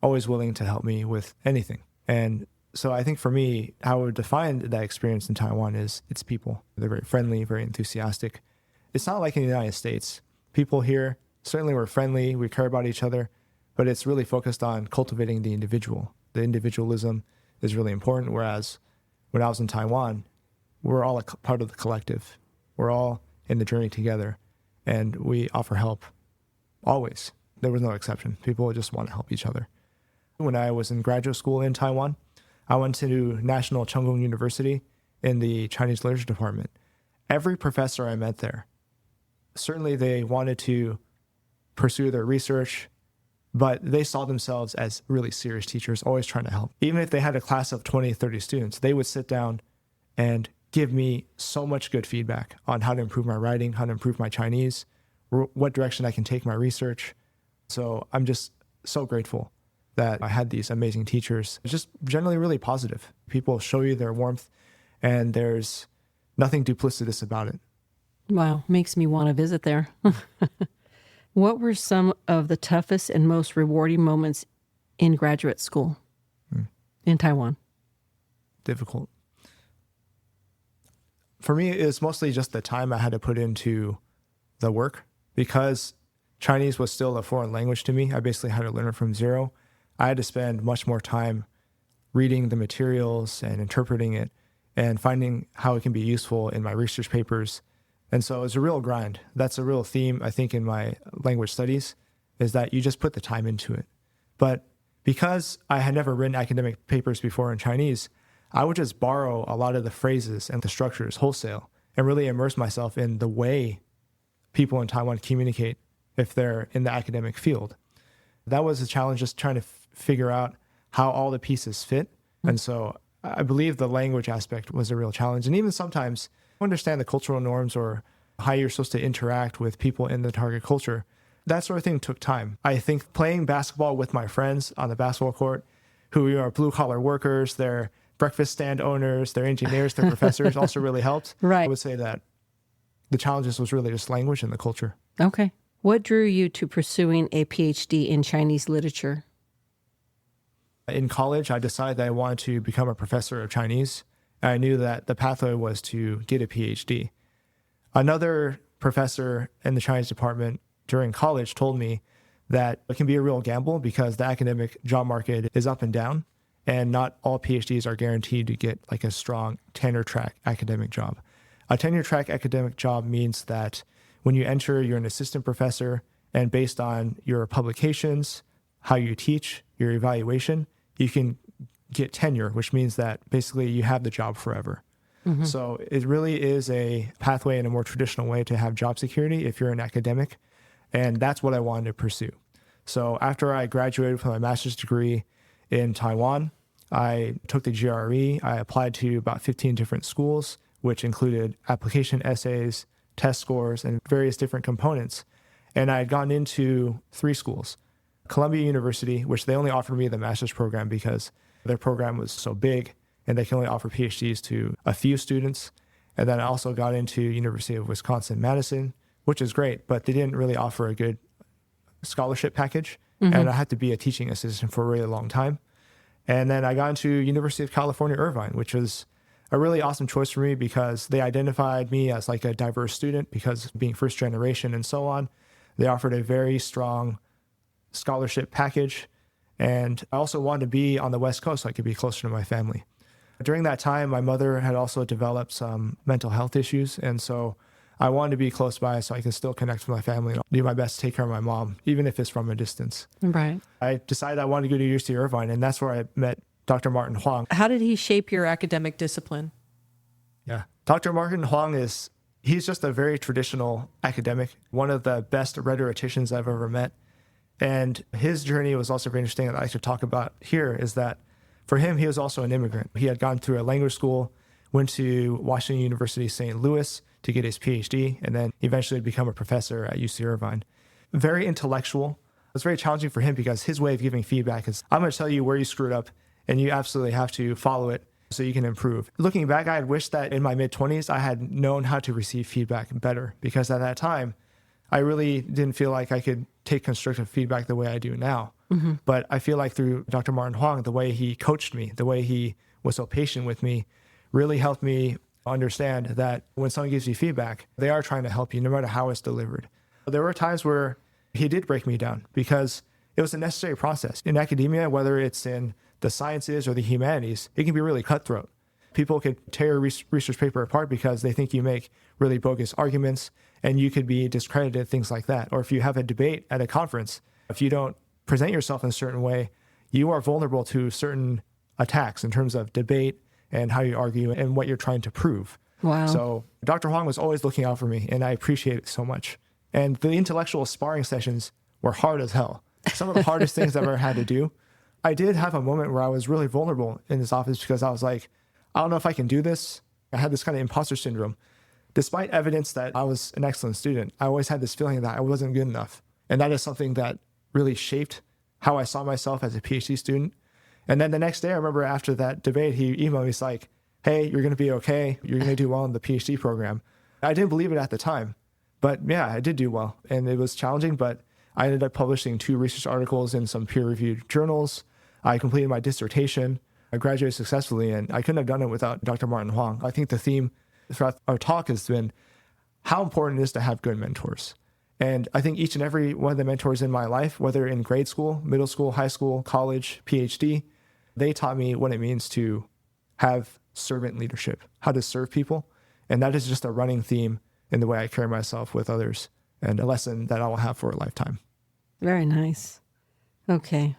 always willing to help me with anything. And so I think for me, how I would define that experience in Taiwan is it's people. They're very friendly, very enthusiastic. It's not like in the United States. People here, certainly we're friendly, we care about each other, but it's really focused on cultivating the individual. The individualism is really important, whereas when I was in Taiwan, we're all a part of the collective. We're all in the journey together, and we offer help always. There was no exception. People just want to help each other. When I was in graduate school in Taiwan, I went to National Cheng Kung University in the Chinese literature department. Every professor I met there, certainly they wanted to pursue their research, but they saw themselves as really serious teachers, always trying to help. Even if they had a class of 20, 30 students, they would sit down and give me so much good feedback on how to improve my writing, how to improve my Chinese, what direction I can take my research. So I'm just so grateful that I had these amazing teachers. It's just generally really positive. People show you their warmth, and there's nothing duplicitous about it. Wow, makes me want to visit there. What were some of the toughest and most rewarding moments in graduate school in Taiwan? Difficult. For me, it was mostly just the time I had to put into the work because Chinese was still a foreign language to me. I basically had to learn it from zero. I had to spend much more time reading the materials and interpreting it and finding how it can be useful in my research papers. And so it's a real grind. That's a real theme, I think, in my language studies, is that you just put the time into it. But because I had never written academic papers before in Chinese, I would just borrow a lot of the phrases and the structures wholesale and really immerse myself in the way people in Taiwan communicate if they're in the academic field. That was a challenge, just trying to figure out how all the pieces fit. And so I believe the language aspect was a real challenge. And even sometimes understand the cultural norms or how you're supposed to interact with people in the target culture. That sort of thing took time. I think playing basketball with my friends on the basketball court, who are blue-collar workers, they're breakfast stand owners, they're engineers, they're professors, also really helped. Right. I would say that the challenges was really just language and the culture. Okay. What drew you to pursuing a PhD in Chinese literature? In college, I decided that I wanted to become a professor of Chinese. I knew that the pathway was to get a PhD. Another professor in the Chinese department during college told me that it can be a real gamble because the academic job market is up and down, and not all PhDs are guaranteed to get like a strong tenure track academic job. A tenure track academic job means that when you enter, you're an assistant professor, and based on your publications, how you teach, your evaluation, you can get tenure, which means that basically you have the job forever. Mm-hmm. So it really is a pathway in a more traditional way to have job security if you're an academic. And that's what I wanted to pursue. So after I graduated from my master's degree in Taiwan, I took the GRE. I applied to about 15 different schools, which included application essays, test scores, and various different components. And I had gotten into 3 schools. Columbia University, which they only offered me the master's program because their program was so big and they can only offer PhDs to a few students. And then I also got into University of Wisconsin-Madison, which is great, but they didn't really offer a good scholarship package. Mm-hmm. And I had to be a teaching assistant for a really long time. And then I got into University of California, Irvine, which was a really awesome choice for me because they identified me as like a diverse student because being first generation and so on. They offered a very strong scholarship package. And I also wanted to be on the West Coast so I could be closer to my family. During that time, my mother had also developed some mental health issues. And so I wanted to be close by so I can still connect with my family and do my best to take care of my mom, even if it's from a distance. Right. I decided I wanted to go to University of Irvine, and that's where I met Dr. Martin Huang. How did he shape your academic discipline? Yeah. Dr. Martin Huang he's just a very traditional academic, one of the best rhetoricians I've ever met. And his journey was also very interesting that I should talk about here is that for him, he was also an immigrant. He had gone through a language school, went to Washington University, St. Louis to get his PhD, and then eventually become a professor at UC Irvine. Very intellectual. It was very challenging for him because his way of giving feedback is, I'm going to tell you where you screwed up, and you absolutely have to follow it so you can improve. Looking back, I had wished that in my mid-20s, I had known how to receive feedback better because at that time, I really didn't feel like I could take constructive feedback the way I do now. Mm-hmm. But I feel like through Dr. Martin Huang, the way he coached me, the way he was so patient with me, really helped me understand that when someone gives you feedback, they are trying to help you no matter how it's delivered. There were times where he did break me down because it was a necessary process. In academia, whether it's in the sciences or the humanities, it can be really cutthroat. People could tear a research paper apart because they think you make really bogus arguments and you could be discredited, things like that. Or if you have a debate at a conference, if you don't present yourself in a certain way, you are vulnerable to certain attacks in terms of debate and how you argue and what you're trying to prove. Wow. So Dr. Huang was always looking out for me, and I appreciate it so much. And the intellectual sparring sessions were hard as hell. Some of the hardest things I've ever had to do. I did have a moment where I was really vulnerable in this office because I was like, I don't know if I can do this. I had this kind of imposter syndrome. Despite evidence that I was an excellent student, I always had this feeling that I wasn't good enough. And that is something that really shaped how I saw myself as a PhD student. And then the next day, I remember after that debate, he emailed me, he's like, hey, you're going to be okay. You're going to do well in the PhD program. I didn't believe it at the time, but yeah, I did do well. And it was challenging, but I ended up publishing 2 research articles in some peer-reviewed journals. I completed my dissertation. I graduated successfully, and I couldn't have done it without Dr. Martin Huang. I think the theme throughout our talk has been how important it is to have good mentors. And I think each and every one of the mentors in my life, whether in grade school, middle school, high school, college, PhD, they taught me what it means to have servant leadership, how to serve people. And that is just a running theme in the way I carry myself with others, and a lesson that I will have for a lifetime. Very nice. Okay.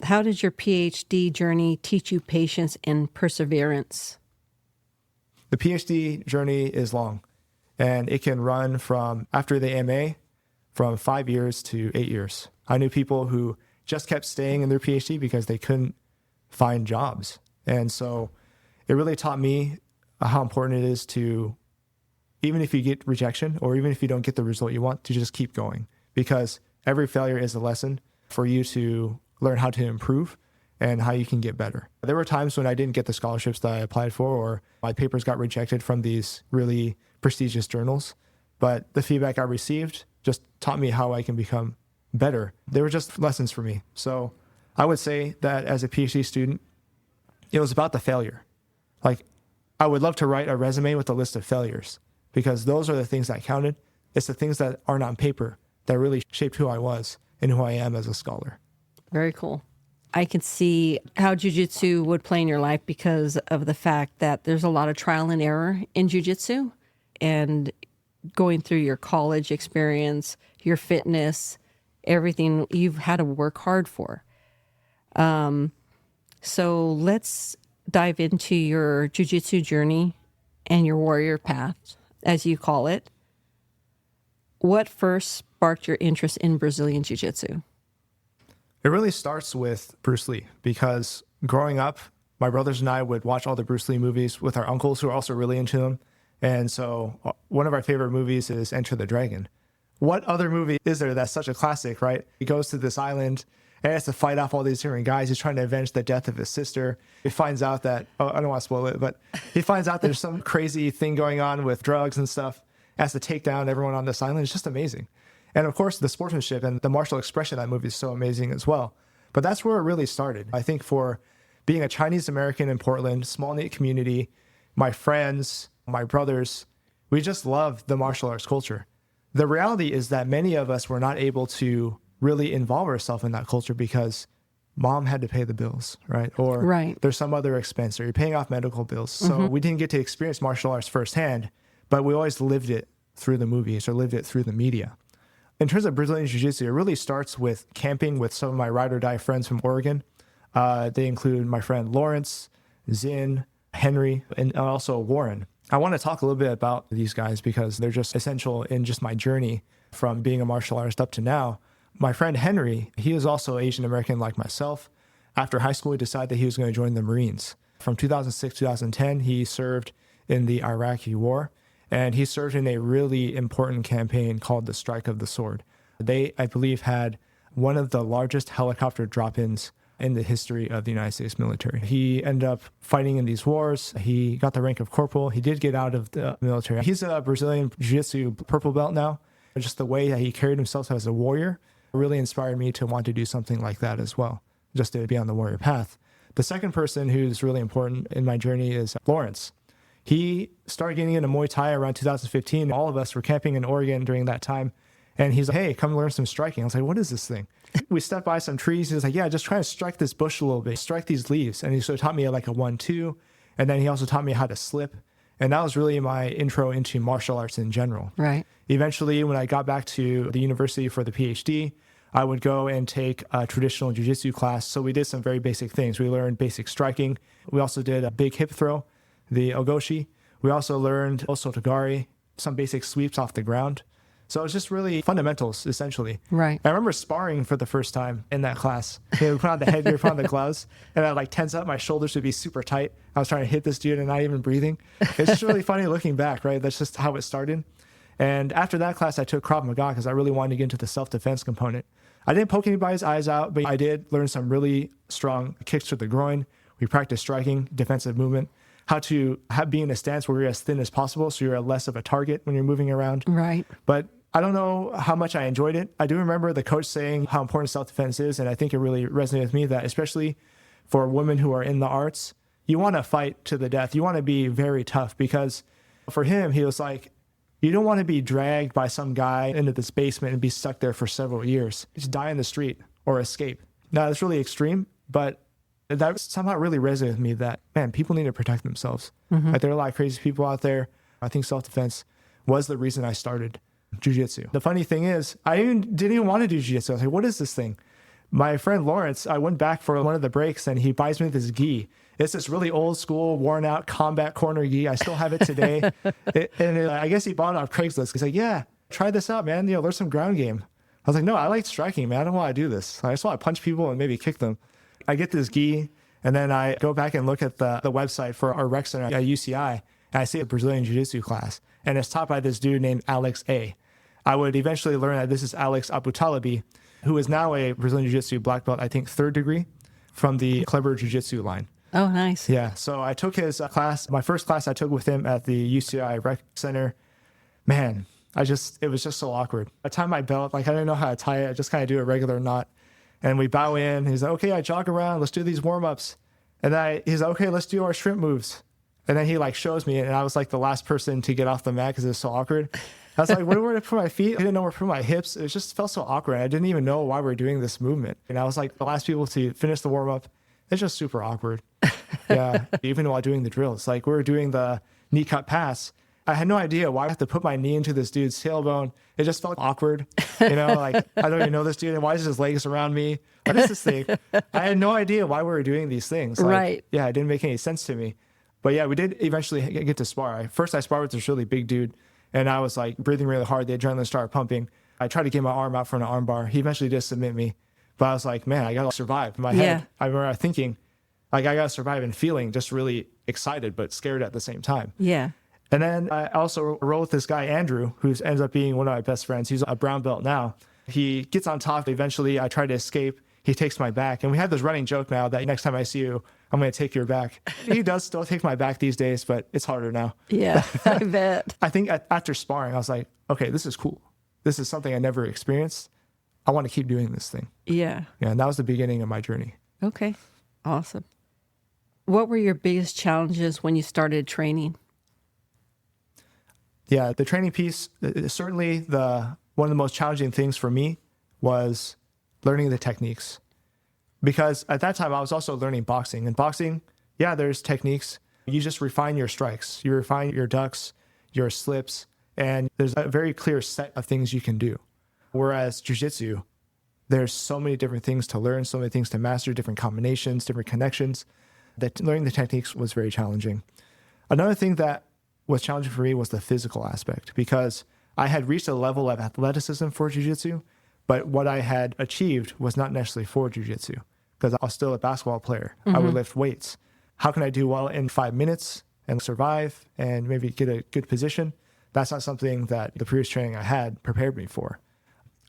How did your PhD journey teach you patience and perseverance? The PhD journey is long, and it can run from after the MA from 5 years to 8 years. I knew people who just kept staying in their PhD because they couldn't find jobs. And so it really taught me how important it is to, even if you get rejection or even if you don't get the result you want, to just keep going, because every failure is a lesson for you to learn how to improve and how you can get better. There were times when I didn't get the scholarships that I applied for, or my papers got rejected from these really prestigious journals, but the feedback I received just taught me how I can become better. They were just lessons for me. So I would say that as a PhD student, it was about the failure. Like, I would love to write a resume with a list of failures, because those are the things that counted. It's the things that aren't on paper that really shaped who I was and who I am as a scholar. Very cool. I can see how jiu-jitsu would play in your life because of the fact that there's a lot of trial and error in jiu-jitsu, and going through your college experience, your fitness, everything you've had to work hard for. So let's dive into your jiu-jitsu journey and your warrior path, as you call it. What first sparked your interest in Brazilian jiu-jitsu? It really starts with Bruce Lee, because growing up, my brothers and I would watch all the Bruce Lee movies with our uncles who are also really into him. And so one of our favorite movies is Enter the Dragon. What other movie is there that's such a classic, right? He goes to this island and has to fight off all these different guys. He's trying to avenge the death of his sister. He finds out that, I don't want to spoil it, but he finds out there's some crazy thing going on with drugs and stuff. Has to take down everyone on this island. It's just amazing. And of course, the sportsmanship and the martial expression of that movie is so amazing as well. But that's where it really started. I think for being a Chinese American in Portland, small knit community, my friends, my brothers, we just love the martial arts culture. The reality is that many of us were not able to really involve ourselves in that culture because mom had to pay the bills, right? Or Right. there's some other expense, or you're paying off medical bills. So we didn't get to experience martial arts firsthand, but we always lived it through the movies or lived it through the media. In terms of Brazilian Jiu-Jitsu, it really starts with camping with some of my ride or die friends from Oregon. They include my friend Lawrence, Zin, Henry, and also Warren. I want to talk a little bit about these guys because they're just essential in just my journey from being a martial artist up to now. My friend Henry, he is also Asian American like myself. After high school, he decided that he was going to join the Marines. From 2006 to 2010, he served in the Iraqi War, and he served in a really important campaign called the Strike of the Sword. They, I believe, had one of the largest helicopter drop-ins in the history of the United States military. He ended up fighting in these wars. He got the rank of corporal. He did get out of the military. He's a Brazilian Jiu-Jitsu purple belt now. Just the way that he carried himself as a warrior really inspired me to want to do something like that as well, just to be on the warrior path. The second person who's really important in my journey is Lawrence. He started getting into Muay Thai around 2015. All of us were camping in Oregon during that time. And he's like, hey, come learn some striking. I was like, what is this thing? We stepped by some trees. He was like, yeah, just try to strike this bush a little bit, strike these leaves. And he sort of taught me like a 1-2. And then he also taught me how to slip. And that was really my intro into martial arts in general. Right. Eventually, when I got back to the university for the PhD, I would go and take a traditional jiu-jitsu class. So we did some very basic things. We learned basic striking. We also did a big hip throw, the ogoshi. We also learned osotogari, some basic sweeps off the ground. So it was just really fundamentals, essentially. Right. I remember sparring for the first time in that class. We put on the headgear, put on the gloves, and I'd like tense up. My shoulders would be super tight. I was trying to hit this dude and not even breathing. It's just really funny looking back, right? That's just how it started. And after that class, I took Krav Maga because I really wanted to get into the self-defense component. I didn't poke anybody's eyes out, but I did learn some really strong kicks to the groin. We practiced striking, defensive movement, how to be in a stance where you're as thin as possible so you're less of a target when you're moving around. Right. But I don't know how much I enjoyed it. I do remember the coach saying how important self-defense is, and I think it really resonated with me that especially for women who are in the arts, you want to fight to the death. You want to be very tough because For him, he was like, you don't want to be dragged by some guy into this basement and be stuck there for several years. Just die in the street or escape. Now, that's really extreme, but that somehow really resonated with me that, man, people need to protect themselves. Like, there are a lot of crazy people out there. I think self-defense was the reason I started jiu-jitsu. The funny thing is, I didn't even want to do jiu-jitsu. I was like, what is this thing? My friend Lawrence, I went back for one of the breaks and he buys me this gi. It's this really old school, worn out combat corner gi. I still have it today. I guess he bought it off Craigslist. He's like, yeah, try this out, man. Learn some ground game. I was like, no, I like striking, man. I don't want to do this. I just want to punch people and maybe kick them. I get this gi and then I go back and look at the website for our rec center at UCI and I see a Brazilian jiu-jitsu class and it's taught by this dude named Alex A. I would eventually learn that this is Alex Abutalabi, who is now a Brazilian jiu-jitsu black belt, I think 3rd degree from the Clever Jiu-Jitsu line. Oh, nice. Yeah. So I took his class, my first class I took with him at the UCI Rec Center. Man, it was just so awkward. I tied my belt, like I didn't know how to tie it. I just kind of do a regular knot. And we bow in. He's like, okay, I jog around. Let's do these warm-ups. And he's like, okay, let's do our shrimp moves. And then he like shows me, and I was like the last person to get off the mat because it was so awkward. I was like, where to put my feet? I didn't know where to put my hips. It just felt so awkward. I didn't even know why we were doing this movement. And I was like the last people to finish the warm-up. It's just super awkward. Yeah, even while doing the drills. Like we were doing the knee cut pass. I had no idea why I had to put my knee into this dude's tailbone. It just felt awkward. Like I don't even know this dude. And why is his legs around me? What is this thing? I had no idea why we were doing these things. Like, right. Yeah, it didn't make any sense to me. But yeah, we did eventually get to spar. First I sparred with this really big dude. And I was like breathing really hard. The adrenaline started pumping. I tried to get my arm out for an arm bar. He eventually did submit me. But I was like, man, I got to survive. In my head, I remember thinking, like, I got to survive and feeling just really excited, but scared at the same time. Yeah. And then I also roll with this guy, Andrew, who ends up being one of my best friends. He's a brown belt now. He gets on top. Eventually, I try to escape. He takes my back. And we have this running joke now that next time I see you, I'm going to take your back. He does still take my back these days, but it's harder now. Yeah, I bet. I think after sparring, I was like, okay, this is cool. This is something I never experienced. I want to keep doing this thing. Yeah. Yeah, and that was the beginning of my journey. Okay, awesome. What were your biggest challenges when you started training? Yeah, the training piece, certainly one of the most challenging things for me was learning the techniques. Because at that time, I was also learning boxing. And boxing, yeah, there's techniques. You just refine your strikes. You refine your ducks, your slips, and there's a very clear set of things you can do. Whereas jiu-jitsu, there's so many different things to learn, so many things to master, different combinations, different connections, that learning the techniques was very challenging. Another thing that was challenging for me was the physical aspect, because I had reached a level of athleticism for jiu-jitsu, but what I had achieved was not necessarily for jiu-jitsu, because I was still a basketball player. I would lift weights. How can I do well in 5 minutes and survive and maybe get a good position? That's not something that the previous training I had prepared me for.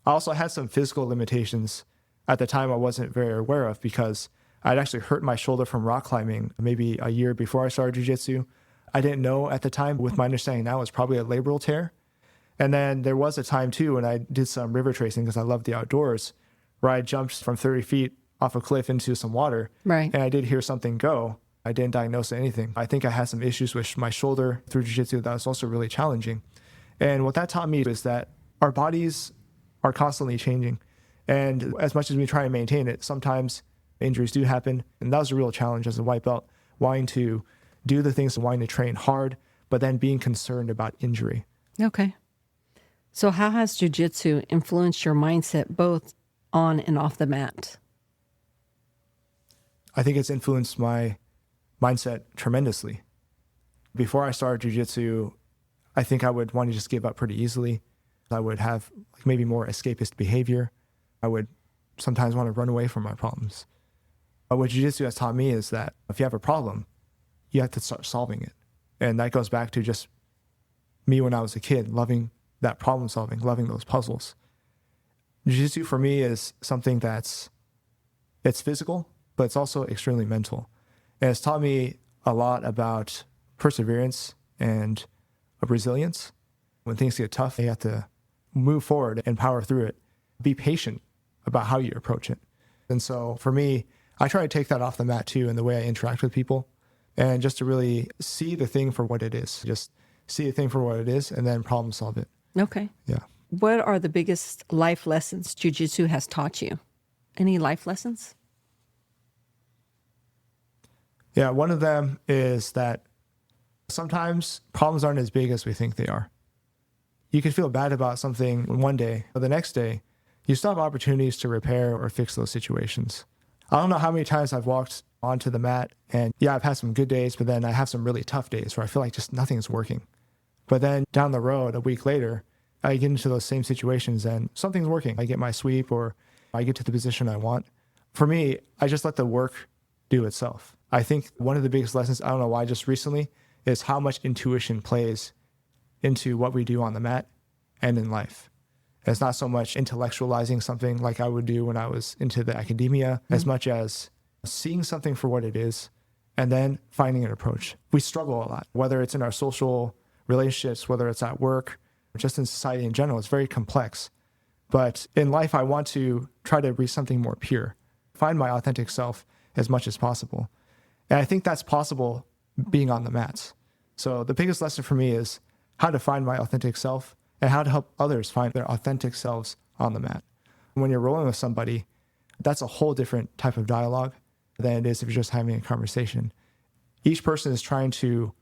I also had some physical limitations at the time I wasn't very aware of, because I'd actually hurt my shoulder from rock climbing maybe a year before I started jiu-jitsu. I didn't know at the time. With my understanding now, it's probably a labral tear. And then there was a time too when I did some river tracing, because I love the outdoors, where I jumped from 30 feet off a cliff into some water. Right. And I did hear something go. I didn't diagnose anything. I think I had some issues with my shoulder through jiu-jitsu that was also really challenging. And what that taught me is that our bodies are constantly changing. And as much as we try and maintain it, sometimes injuries do happen. And that was a real challenge as a white belt, wanting to do the things and wanting to train hard, but then being concerned about injury. Okay. So how has jiu-jitsu influenced your mindset both on and off the mat? I think it's influenced my mindset tremendously. Before I started jiu-jitsu, I think I would want to just give up pretty easily. I would have maybe more escapist behavior. I would sometimes want to run away from my problems. But what jiu-jitsu has taught me is that if you have a problem, you have to start solving it. And that goes back to just me when I was a kid, loving that problem solving, loving those puzzles. Jiu-jitsu for me is something it's physical, but it's also extremely mental. And it's taught me a lot about perseverance and resilience. When things get tough, you have to move forward and power through it. Be patient about how you approach it. And so for me, I try to take that off the mat too in the way I interact with people, and just to really see the thing for what it is. Just see a thing for what it is, and then problem solve it. Okay. Yeah. What are the biggest life lessons jiu-jitsu has taught you? Any life lessons? Yeah, one of them is that sometimes problems aren't as big as we think they are. You can feel bad about something one day, but the next day, you still have opportunities to repair or fix those situations. I don't know how many times I've walked onto the mat and yeah, I've had some good days, but then I have some really tough days where I feel like just nothing's working. But then down the road, a week later, I get into those same situations and something's working. I get my sweep or I get to the position I want. For me, I just let the work do itself. I think one of the biggest lessons, I don't know why, just recently, is how much intuition plays into what we do on the mat and in life. It's not so much intellectualizing something like I would do when I was into the academia, as much as seeing something for what it is and then finding an approach. We struggle a lot, whether it's in our social relationships, whether it's at work, or just in society in general. It's very complex. But in life, I want to try to be something more pure, find my authentic self as much as possible. And I think that's possible being on the mats. So the biggest lesson for me is how to find my authentic self and how to help others find their authentic selves on the mat. When you're rolling with somebody, that's a whole different type of dialogue than it is if you're just having a conversation. Each person is trying to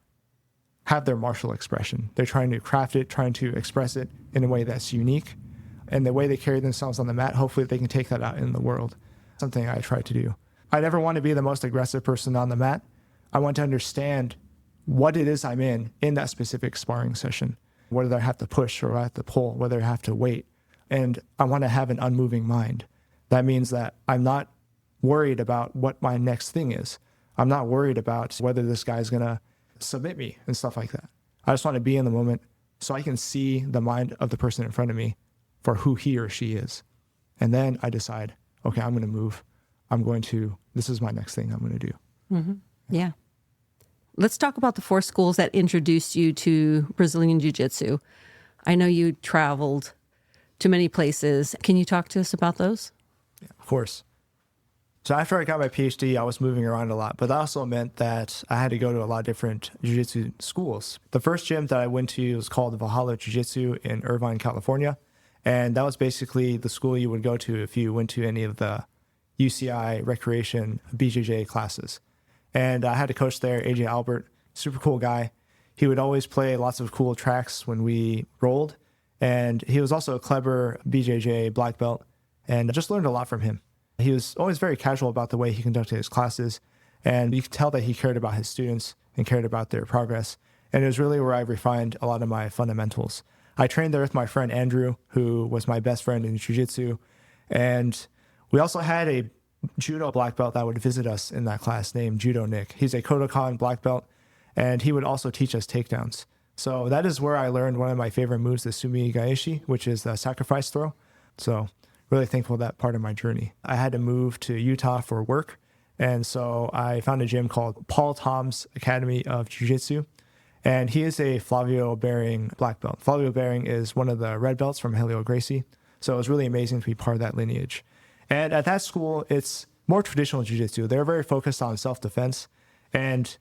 have their martial expression. They're trying to craft it, trying to express it in a way that's unique. And the way they carry themselves on the mat, hopefully they can take that out in the world. Something I try to do. I never want to be the most aggressive person on the mat. I want to understand what it is I'm in that specific sparring session, whether I have to push or I have to pull, whether I have to wait. And I want to have an unmoving mind. That means that I'm not worried about what my next thing is. I'm not worried about whether this guy's going to submit me and stuff like that. I just want to be in the moment so I can see the mind of the person in front of me for who he or she is. And then I decide, okay, I'm going to move. This is my next thing I'm going to do. Mm-hmm. Yeah. Let's talk about the 4 schools that introduced you to Brazilian Jiu-Jitsu. I know you traveled to many places. Can you talk to us about those? Yeah, of course. So after I got my PhD, I was moving around a lot, but that also meant that I had to go to a lot of different jiu-jitsu schools. The first gym that I went to was called Valhalla Jiu-Jitsu in Irvine, California. And that was basically the school you would go to if you went to any of the UCI, recreation, BJJ classes. And I had a coach there, AJ Albert, super cool guy. He would always play lots of cool tracks when we rolled. And he was also a clever BJJ black belt. And I just learned a lot from him. He was always very casual about the way he conducted his classes. And you could tell that he cared about his students and cared about their progress. And it was really where I refined a lot of my fundamentals. I trained there with my friend Andrew, who was my best friend in jiu-jitsu. And we also had a judo black belt that would visit us in that class named Judo Nick. He's a Kodokan black belt, and he would also teach us takedowns. So that is where I learned one of my favorite moves, the Sumi Gaeshi, which is the sacrifice throw. So really thankful that part of my journey. I had to move to Utah for work, and so I found a gym called Paul Tom's Academy of Jiu-Jitsu, and he is a Flavio Bearing black belt. Flavio Bearing is one of the red belts from Helio Gracie, so it was really amazing to be part of that lineage. And at that school, it's more traditional jiu-jitsu. They're very focused on self-defense, and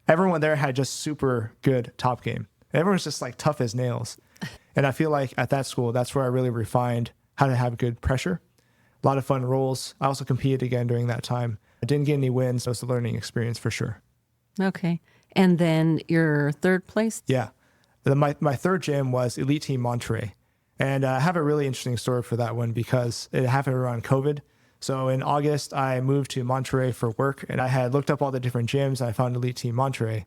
everyone there had just super good top game. Everyone's just like tough as nails. And I feel like at that school, that's where I really refined how to have good pressure. A lot of fun rolls. I also competed again during that time. I didn't get any wins. So it was a learning experience for sure. Okay. And then your third place? Yeah. My third gym was Elite Team Monterey. And I have a really interesting story for that one because it happened around COVID. So in August, I moved to Monterey for work, and I had looked up all the different gyms. I found Elite Team Monterey.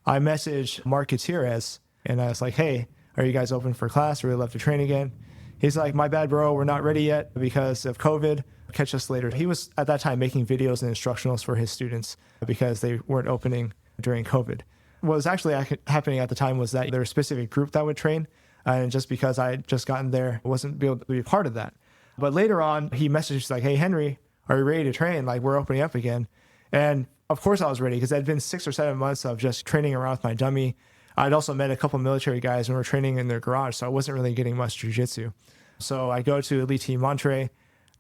I messaged Mark Gutierrez, and I was like, hey, are you guys open for class? I really love to train again. He's like, my bad, bro. We're not ready yet because of COVID. Catch us later. He was at that time making videos and instructionals for his students because they weren't opening during COVID. What was actually happening at the time was that there was a specific group that would train. And just because I had just gotten there, I wasn't able to be a part of that. But later on, he messaged like, hey, Henry, are you ready to train? Like, we're opening up again. And of course I was ready because it had been 6 or 7 months of just training around with my dummy. I'd also met a couple military guys and we were training in their garage, so I wasn't really getting much jiu-jitsu. So I go to Elite Team Monterey.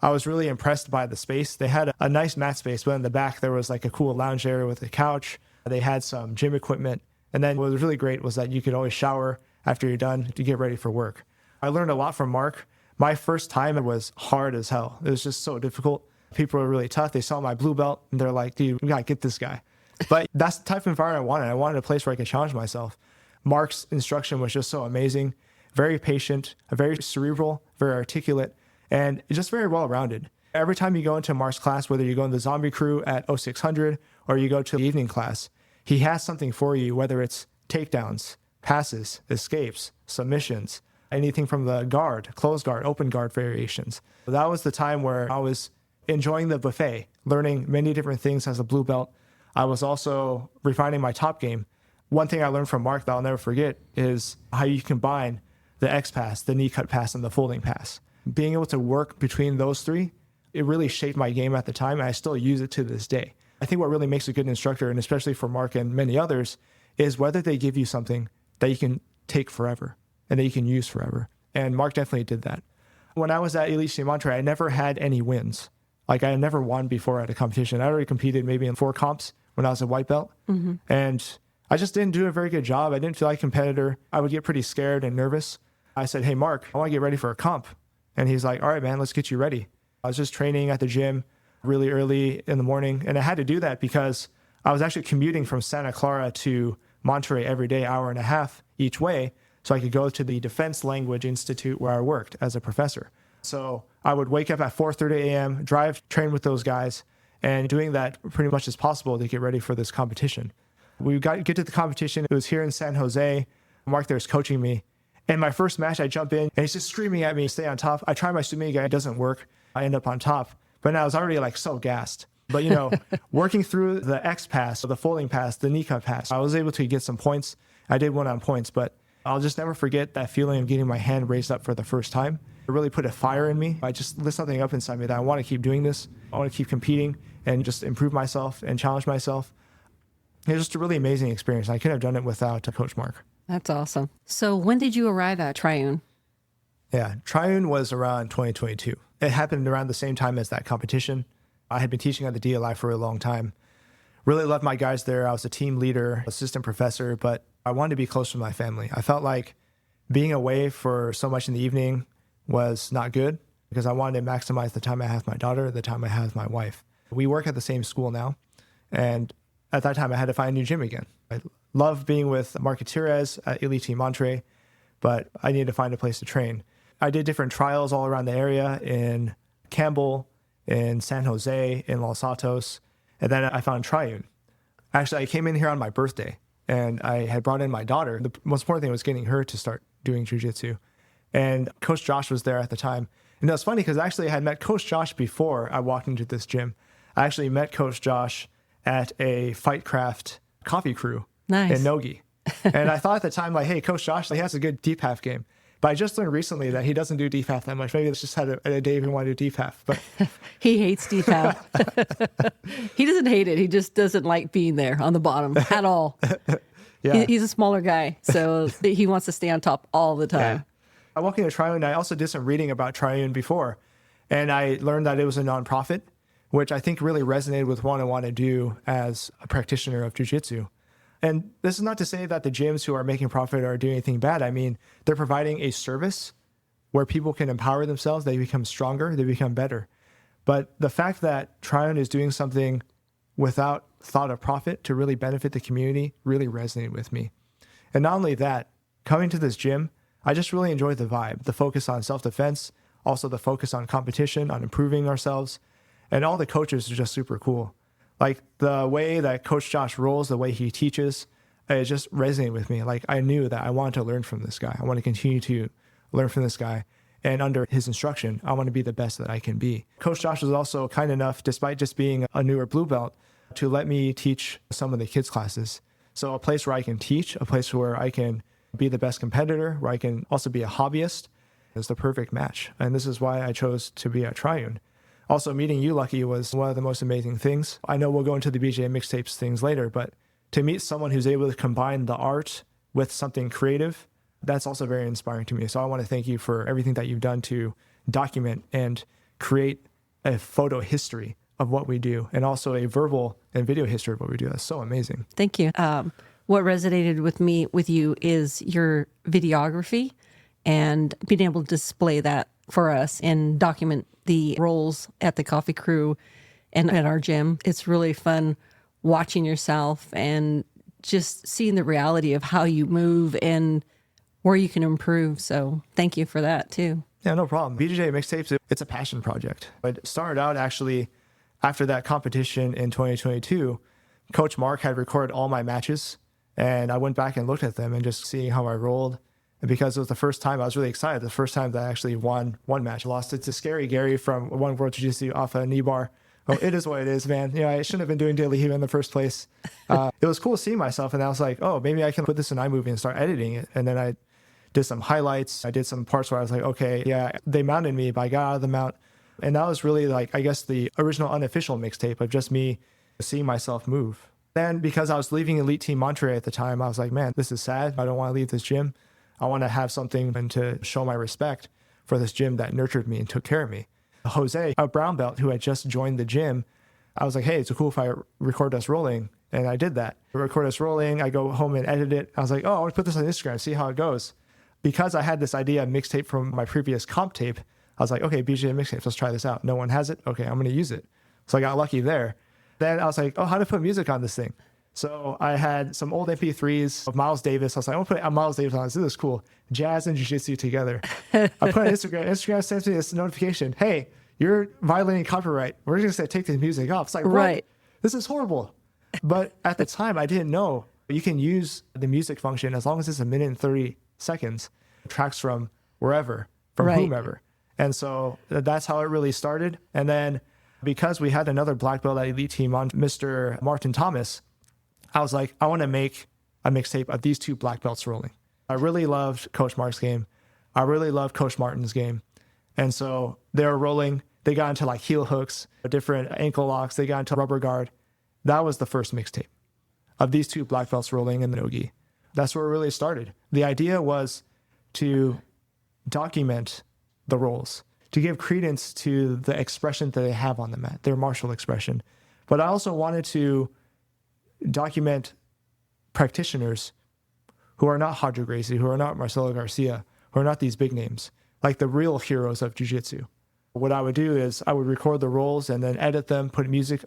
I was really impressed by the space. They had a nice mat space, but in the back there was like a cool lounge area with a couch. They had some gym equipment. And then what was really great was that you could always shower after you're done to get ready for work. I learned a lot from Mark. My first time, it was hard as hell. It was just so difficult. People were really tough. They saw my blue belt and they're like, dude, we got to get this guy. But that's the type of environment I wanted. I wanted a place where I could challenge myself. Mark's instruction was just so amazing, very patient, very cerebral, very articulate, and just very well-rounded. Every time you go into Mark's class, whether you go in the zombie crew at 0600 or you go to the evening class, he has something for you, whether it's takedowns, passes, escapes, submissions, anything from the guard, closed guard, open guard variations. That was the time where I was enjoying the buffet, learning many different things as a blue belt. I was also refining my top game. One thing I learned from Mark that I'll never forget is how you combine the X pass, the knee cut pass, and the folding pass. Being able to work between those three, it really shaped my game at the time, and I still use it to this day. I think what really makes a good instructor, and especially for Mark and many others, is whether they give you something that you can take forever and that you can use forever. And Mark definitely did that. When I was at Elite Team Monterey, I never had any wins. Like I had never won before at a competition. I already competed maybe in 4 comps when I was a white belt. Mm-hmm. And I just didn't do a very good job. I didn't feel like a competitor. I would get pretty scared and nervous. I said, hey, Mark, I want to get ready for a comp. And he's like, all right, man, let's get you ready. I was just training at the gym really early in the morning. And I had to do that because I was actually commuting from Santa Clara to Monterey every day, hour and a half each way, so I could go to the Defense Language Institute where I worked as a professor. So I would wake up at 4:30 a.m., drive, train with those guys, and doing that pretty much as possible to get ready for this competition. We get to the competition. It was here in San Jose. Mark there's coaching me. And my first match, I jump in, and he's just screaming at me, stay on top. I try my Sumega, it doesn't work. I end up on top. But I was already like so gassed. But, working through the X pass, the folding pass, the knee cut pass, I was able to get some points. I did win on points, but I'll just never forget that feeling of getting my hand raised up for the first time. It really put a fire in me. I just lit something up inside me that I want to keep doing this. I want to keep competing and just improve myself and challenge myself. It was just a really amazing experience. I couldn't have done it without Coach Mark. That's awesome. So when did you arrive at Triune? Yeah, Triune was around 2022. It happened around the same time as that competition. I had been teaching at the DLI for a long time. Really loved my guys there. I was a team leader, assistant professor, but I wanted to be close to my family. I felt like being away for so much in the evening was not good because I wanted to maximize the time I have with my daughter, the time I have with my wife. We work at the same school now, and at that time I had to find a new gym again. I love being with Mark Gutierrez at Elite Team Monterey, but I needed to find a place to train. I did different trials all around the area in Campbell, in San Jose, in Los Altos, and then I found Triune. Actually, I came in here on my birthday, and I had brought in my daughter. The most important thing was getting her to start doing jiu-jitsu. And Coach Josh was there at the time. And it was funny because actually I had met Coach Josh before I walked into this gym. I actually met Coach Josh at a Fightcraft coffee crew in Nogi. And I thought at the time, like, hey, Coach Josh, he has a good deep half game. But I just learned recently that he doesn't do deep half that much. Maybe it's just had a day he wanted to do deep half. But he hates deep half. He doesn't hate it. He just doesn't like being there on the bottom at all. Yeah. He's a smaller guy, so he wants to stay on top all the time. Yeah. I walked into Triune. I also did some reading about Triune before, and I learned that it was a nonprofit, which I think really resonated with what I want to do as a practitioner of jiu-jitsu. And this is not to say that the gyms who are making profit are doing anything bad. I mean, they're providing a service where people can empower themselves, they become stronger, they become better. But the fact that Triune is doing something without thought of profit to really benefit the community really resonated with me. And not only that, coming to this gym, I just really enjoyed the vibe, the focus on self-defense, also the focus on competition, on improving ourselves. And all the coaches are just super cool. Like the way that Coach Josh rolls, the way he teaches, it just resonated with me. Like I knew that I wanted to learn from this guy. I want to continue to learn from this guy. And under his instruction, I want to be the best that I can be. Coach Josh was also kind enough, despite just being a newer blue belt, to let me teach some of the kids' classes. So a place where I can teach, a place where I can be the best competitor, where I can also be a hobbyist, is the perfect match. And this is why I chose to be at Triune. Also, meeting you, Lucky, was one of the most amazing things. I know we'll go into the BJJ Mixtapes things later, but to meet someone who's able to combine the art with something creative, that's also very inspiring to me. So I want to thank you for everything that you've done to document and create a photo history of what we do, and also a verbal and video history of what we do. That's so amazing. Thank you. what resonated with you is your videography and being able to display that for us and document the roles at the Coffee Crew and at our gym. It's really fun watching yourself and just seeing the reality of how you move and where you can improve. So thank you for that too. Yeah, no problem. BJJ Mixtapes, it's a passion project. It started out actually after that competition in 2022. Coach Mark had recorded all my matches, and I went back and looked at them and just seeing how I rolled. And because it was the first time, I was really excited. The first time that I actually won one match. I lost it to Scary Gary from One World Jiu-Jitsu off a knee bar. Oh, it is what it is, man. I shouldn't have been doing daily heat in the first place. It was cool seeing myself, and I was like, oh, maybe I can put this in iMovie and start editing it. And then I did some highlights. I did some parts where I was like, okay, yeah, they mounted me, but I got out of the mount. And that was really like, I guess, the original unofficial mixtape of just me seeing myself move. Then because I was leaving Elite Team Monterey at the time, I was like, man, this is sad. I don't want to leave this gym. I want to have something and to show my respect for this gym that nurtured me and took care of me. Jose, a brown belt who had just joined the gym, I was like, hey, it's cool if I record us rolling. And I did that. I record us rolling. I go home and edit it. I was like, oh, I want to put this on Instagram, see how it goes. Because I had this idea of mixtape from my previous comp tape, I was like, okay, BJJ Mixtapes, let's try this out. No one has it. Okay, I'm going to use it. So I got lucky there. Then I was like, oh, how to put music on this thing? So I had some old MP3s of Miles Davis. I was like, I'm going to put Miles Davis on this. This is cool. Jazz and jiu-jitsu together. I put on Instagram. Instagram sends me this notification. Hey, you're violating copyright. We're just going to take this music off. It's like, right. This is horrible. But at the time, I didn't know. You can use the music function as long as it's 1:30 seconds. Tracks from wherever, from whomever. And so that's how it really started. And then because we had another black belt at Elite Team on Mr. Martin Thomas, I was like, I want to make a mixtape of these two black belts rolling. I really loved Coach Mark's game. I really loved Coach Martin's game. And so they were rolling. They got into like heel hooks, different ankle locks. They got into rubber guard. That was the first mixtape of these two black belts rolling in the no-gi. That's where it really started. The idea was to document the rolls, to give credence to the expression that they have on the mat, their martial expression. But I also wanted to document practitioners who are not Roger Gracie, who are not Marcelo Garcia, who are not these big names, like the real heroes of jiu-jitsu. What I would do is I would record the rolls and then edit them, put music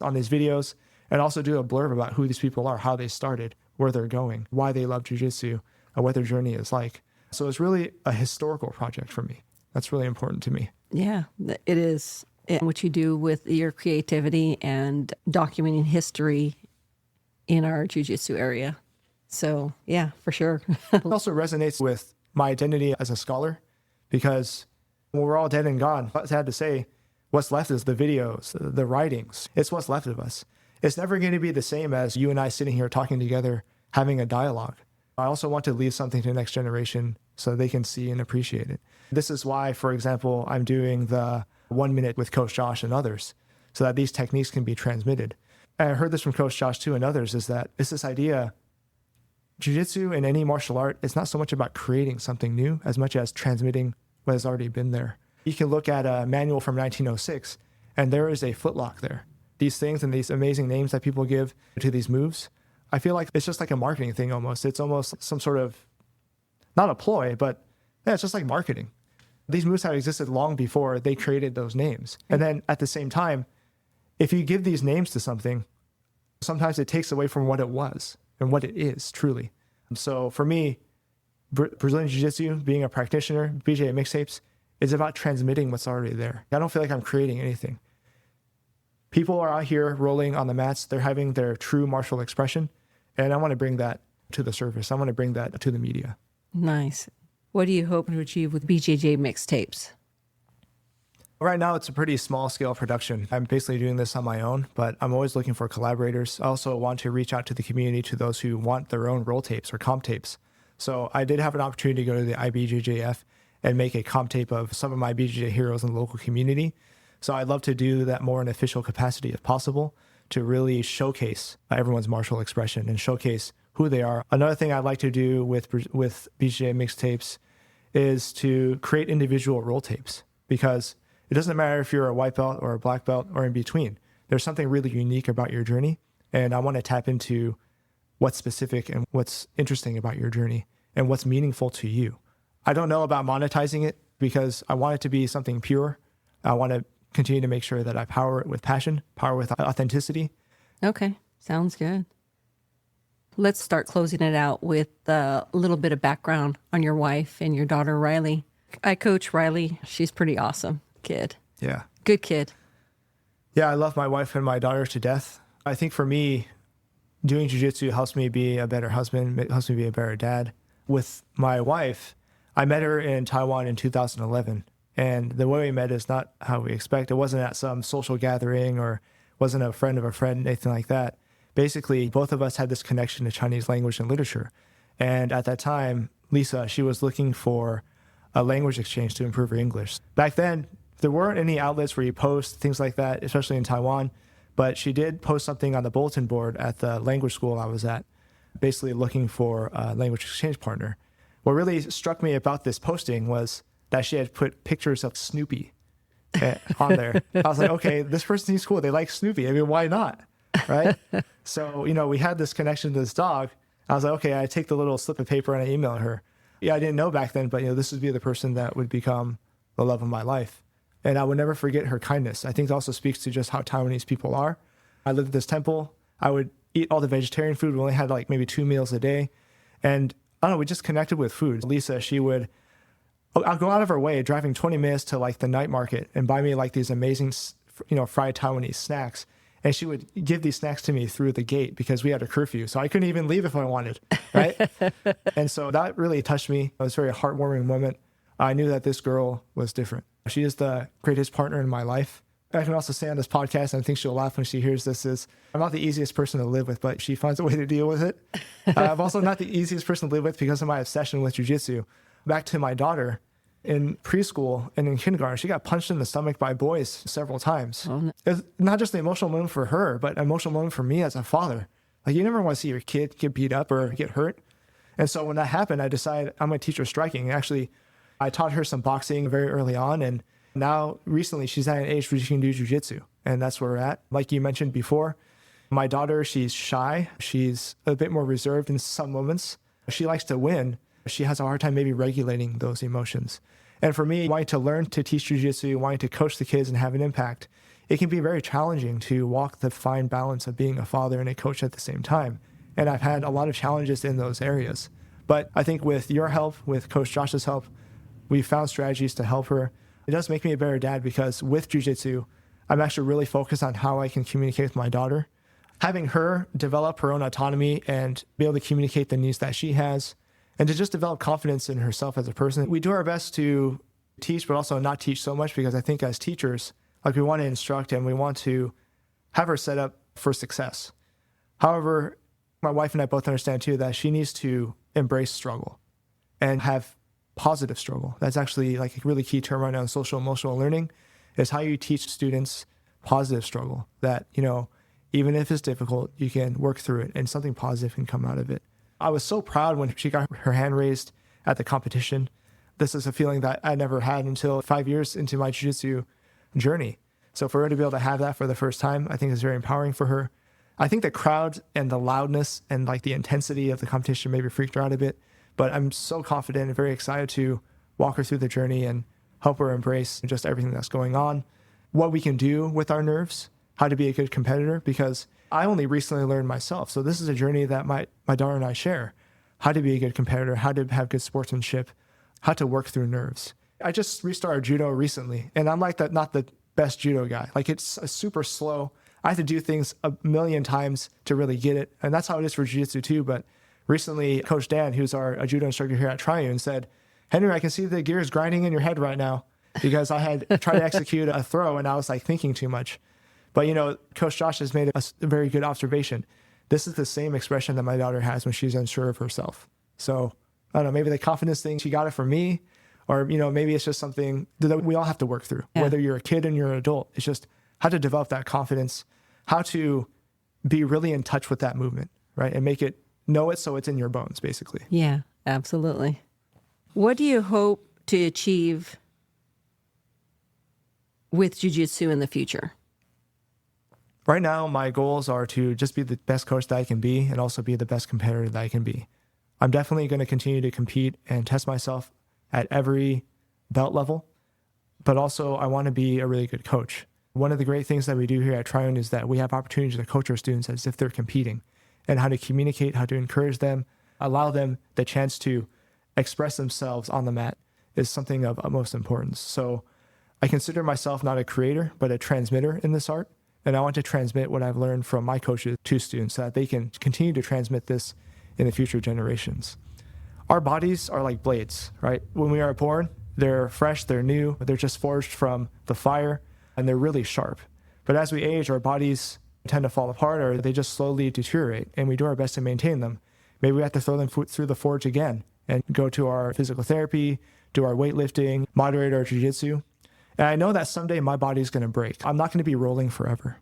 on these videos, and also do a blurb about who these people are, how they started, where they're going, why they love jiu-jitsu, and what their journey is like. So it's really a historical project for me. That's really important to me. Yeah, it is. What you do with your creativity and documenting history in our jiu-jitsu area. So yeah, for sure. It also resonates with my identity as a scholar, because when we're all dead and gone, it's sad to say, what's left is the videos, the writings. It's what's left of us. It's never going to be the same as you and I sitting here talking together, having a dialogue. I also want to leave something to the next generation so they can see and appreciate it. This is why, for example, I'm doing the 1 minute with Coach Josh and others, so that these techniques can be transmitted. And I heard this from Coach Josh too and others, is that it's this idea, jiu-jitsu and any martial art, it's not so much about creating something new as much as transmitting what has already been there. You can look at a manual from 1906, and there is a footlock there. These things and these amazing names that people give to these moves, I feel like it's just like a marketing thing almost. It's almost some sort of, not a ploy, but yeah, it's just like marketing. These moves have existed long before they created those names. And then at the same time, if you give these names to something, sometimes it takes away from what it was and what it is truly. So for me, Brazilian Jiu-Jitsu, being a practitioner, BJJ Mixtapes, is about transmitting what's already there. I don't feel like I'm creating anything. People are out here rolling on the mats. They're having their true martial expression. And I want to bring that to the surface. I want to bring that to the media. Nice. What do you hope to achieve with BJJ Mixtapes? Right now, it's a pretty small scale production. I'm basically doing this on my own, but I'm always looking for collaborators. I also want to reach out to the community, to those who want their own roll tapes or comp tapes. So I did have an opportunity to go to the IBJJF and make a comp tape of some of my BJJ heroes in the local community. So I'd love to do that more in official capacity if possible, to really showcase everyone's martial expression and showcase who they are. Another thing I'd like to do with BJJ Mixtapes is to create individual roll tapes, because it doesn't matter if you're a white belt or a black belt or in between. There's something really unique about your journey, and I want to tap into what's specific and what's interesting about your journey and what's meaningful to you. I don't know about monetizing it because I want it to be something pure. I want to continue to make sure that I power it with passion, power with authenticity. Okay, sounds good. Let's start closing it out with a little bit of background on your wife and your daughter, Riley. I coach Riley. She's pretty awesome kid. Yeah. Good kid. Yeah, I love my wife and my daughter to death. I think for me, doing jiu-jitsu helps me be a better husband, it helps me be a better dad. With my wife, I met her in Taiwan in 2011. And the way we met is not how we expect. It wasn't at some social gathering or wasn't a friend of a friend, anything like that. Basically, both of us had this connection to Chinese language and literature. And at that time, Lisa, she was looking for a language exchange to improve her English. Back then, there weren't any outlets where you post things like that, especially in Taiwan. But she did post something on the bulletin board at the language school I was at, basically looking for a language exchange partner. What really struck me about this posting was that she had put pictures of Snoopy on there. I was like, okay, this person seems cool. They like Snoopy. I mean, why not? Right? So, we had this connection to this dog. I was like, okay, I take the little slip of paper and I email her. Yeah, I didn't know back then, but this would be the person that would become the love of my life. And I would never forget her kindness. I think it also speaks to just how Taiwanese people are. I lived at this temple. I would eat all the vegetarian food. We only had like maybe 2 meals a day. And I don't know, we just connected with food. Lisa, I'll go out of her way driving 20 minutes to like the night market and buy me like these amazing, fried Taiwanese snacks. And she would give these snacks to me through the gate because we had a curfew. So I couldn't even leave if I wanted, right? And so that really touched me. It was a very heartwarming moment. I knew that this girl was different. She is the greatest partner in my life. I can also say on this podcast, and I think she'll laugh when she hears this, is I'm not the easiest person to live with, but she finds a way to deal with it. I'm also not the easiest person to live with because of my obsession with jiu-jitsu. Back to my daughter, in preschool and in kindergarten, she got punched in the stomach by boys several times. Oh, no. It's not just an emotional moment for her, but an emotional moment for me as a father. Like, you never want to see your kid get beat up or get hurt. And so when that happened, I decided I'm going to teach her striking. Actually, I taught her some boxing very early on. And now recently she's at an age where she can do jiu-jitsu. And that's where we're at. Like you mentioned before, my daughter, she's shy. She's a bit more reserved in some moments. She likes to win. She has a hard time maybe regulating those emotions. And for me, wanting to learn to teach jiu-jitsu, wanting to coach the kids and have an impact, it can be very challenging to walk the fine balance of being a father and a coach at the same time. And I've had a lot of challenges in those areas. But I think with your help, with Coach Josh's help, we've found strategies to help her. It does make me a better dad because with jiu-jitsu, I'm actually really focused on how I can communicate with my daughter. Having her develop her own autonomy and be able to communicate the needs that she has, and to just develop confidence in herself as a person. We do our best to teach, but also not teach so much because I think as teachers, like we want to instruct and we want to have her set up for success. However, my wife and I both understand too that she needs to embrace struggle and have positive struggle. That's actually like a really key term right now in social emotional learning is how you teach students positive struggle that, even if it's difficult, you can work through it and something positive can come out of it. I was so proud when she got her hand raised at the competition. This is a feeling that I never had until 5 years into my jiu-jitsu journey. So for her to be able to have that for the first time, I think is very empowering for her. I think the crowd and the loudness and like the intensity of the competition maybe freaked her out a bit, but I'm so confident and very excited to walk her through the journey and help her embrace just everything that's going on, what we can do with our nerves, how to be a good competitor, because I only recently learned myself. So this is a journey that my daughter and I share, how to be a good competitor, how to have good sportsmanship, how to work through nerves. I just restarted judo recently, and I'm like not the best judo guy. Like it's super slow. I have to do things a million times to really get it. And that's how it is for jiu-jitsu too. But recently, Coach Dan, who's our judo instructor here at Triune, said, Henry, I can see the gears grinding in your head right now because I had tried to execute a throw and I was like thinking too much. But, Coach Josh has made a very good observation. This is the same expression that my daughter has when she's unsure of herself. So, I don't know, maybe the confidence thing, she got it from me, or, maybe it's just something that we all have to work through, whether you're a kid and you're an adult. It's just how to develop that confidence, how to be really in touch with that movement, right? And know it so it's in your bones, basically. Yeah, absolutely. What do you hope to achieve with jiu-jitsu in the future? Right now, my goals are to just be the best coach that I can be and also be the best competitor that I can be. I'm definitely going to continue to compete and test myself at every belt level, but also I want to be a really good coach. One of the great things that we do here at Triune is that we have opportunities to coach our students as if they're competing, and how to communicate, how to encourage them, allow them the chance to express themselves on the mat is something of utmost importance. So I consider myself not a creator, but a transmitter in this art. And I want to transmit what I've learned from my coaches to students so that they can continue to transmit this in the future generations. Our bodies are like blades, right? When we are born, they're fresh, they're new, they're just forged from the fire, and they're really sharp. But as we age, our bodies tend to fall apart, or they just slowly deteriorate, and we do our best to maintain them. Maybe we have to throw them through the forge again and go to our physical therapy, do our weightlifting, moderate our jiu-jitsu. And I know that someday my body is going to break. I'm not going to be rolling forever.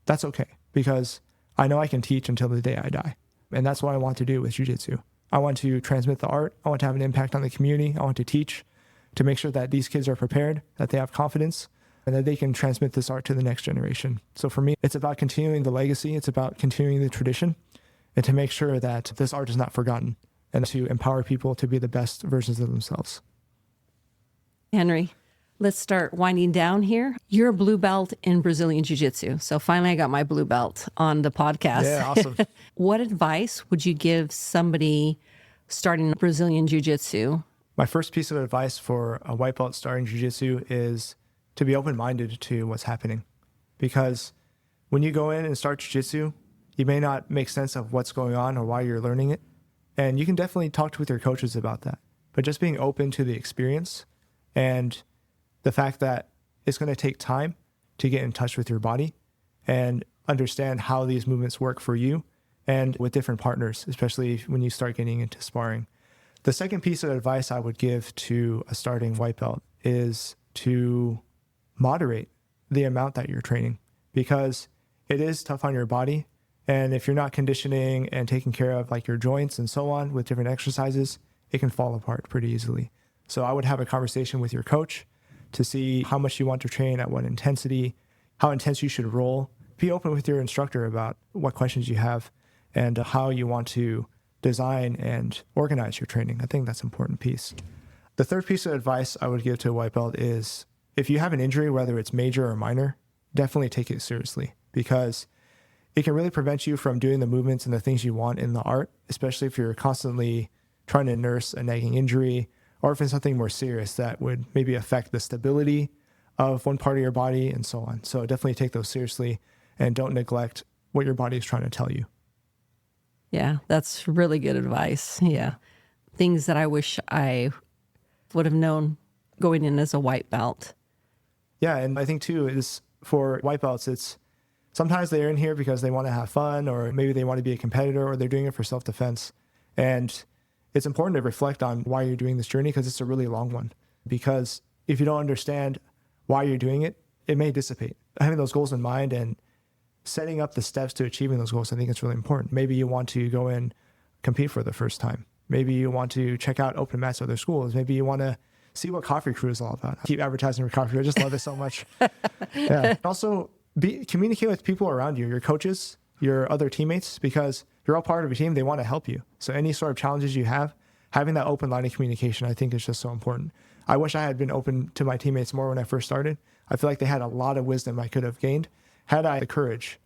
That's okay, because I know I can teach until the day I die. And that's what I want to do with jiu-jitsu. I want to transmit the art. I want to have an impact on the community. I want to teach to make sure that these kids are prepared, that they have confidence, and that they can transmit this art to the next generation. So for me, it's about continuing the legacy. It's about continuing the tradition, and to make sure that this art is not forgotten, and to empower people to be the best versions of themselves. Henry, let's start winding down here. You're a blue belt in Brazilian Jiu-Jitsu. So finally I got my blue belt on the podcast. Yeah, awesome. What advice would you give somebody starting Brazilian Jiu-Jitsu? My first piece of advice for a white belt starting jiu-jitsu is to be open-minded to what's happening. Because when you go in and start jiu-jitsu, you may not make sense of what's going on or why you're learning it. And you can definitely talk with your coaches about that. But just being open to the experience and the fact that it's going to take time to get in touch with your body and understand how these movements work for you and with different partners, especially when you start getting into sparring. The second piece of advice I would give to a starting white belt is to moderate the amount that you're training, because it is tough on your body. And if you're not conditioning and taking care of like your joints and so on with different exercises, it can fall apart pretty easily. So I would have a conversation with your coach to see how much you want to train, at what intensity, how intense you should roll. Be open with your instructor about what questions you have and how you want to design and organize your training. I think that's an important piece. The third piece of advice I would give to a white belt is if you have an injury, whether it's major or minor, definitely take it seriously, because it can really prevent you from doing the movements and the things you want in the art, especially if you're constantly trying to nurse a nagging injury, or if it's something more serious that would maybe affect the stability of one part of your body and so on. So definitely take those seriously and don't neglect what your body is trying to tell you. Yeah, that's really good advice. Yeah. Things that I wish I would have known going in as a white belt. Yeah, and I think too is for white belts, it's sometimes they're in here because they want to have fun, or maybe they want to be a competitor, or they're doing it for self-defense. And it's important to reflect on why you're doing this journey, because it's a really long one. Because if you don't understand why you're doing it, it may dissipate. Having those goals in mind and setting up the steps to achieving those goals, I think it's really important. Maybe you want to go and compete for the first time. Maybe you want to check out open mats at other schools. Maybe you want to see what Coffee Crew is all about. I keep advertising for Coffee Crew. I just love it so much. Yeah. Also, communicate with people around you, your coaches, your other teammates, because you're all part of a team. They want to help you. So any sort of challenges you have, having that open line of communication, I think is just so important. I wish I had been open to my teammates more when I first started. I feel like they had a lot of wisdom I could have gained had I the courage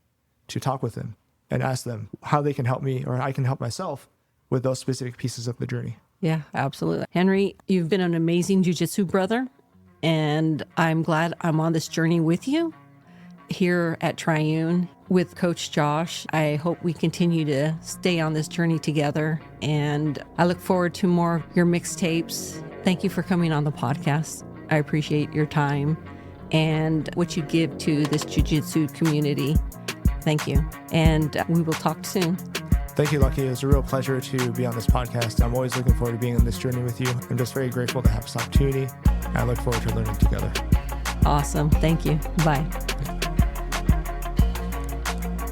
to talk with them and ask them how they can help me, or I can help myself with those specific pieces of the journey. Yeah, absolutely. Henry, you've been an amazing jiu-jitsu brother, and I'm glad I'm on this journey with you here at Triune with Coach Josh. I hope we continue to stay on this journey together, and I look forward to more of your mixtapes. Thank you for coming on the podcast. I appreciate your time and what you give to this jiu-jitsu community. Thank you. And we will talk soon. Thank you, Lucky. It was a real pleasure to be on this podcast. I'm always looking forward to being on this journey with you. I'm just very grateful to have this opportunity. I look forward to learning together. Awesome. Thank you. Bye.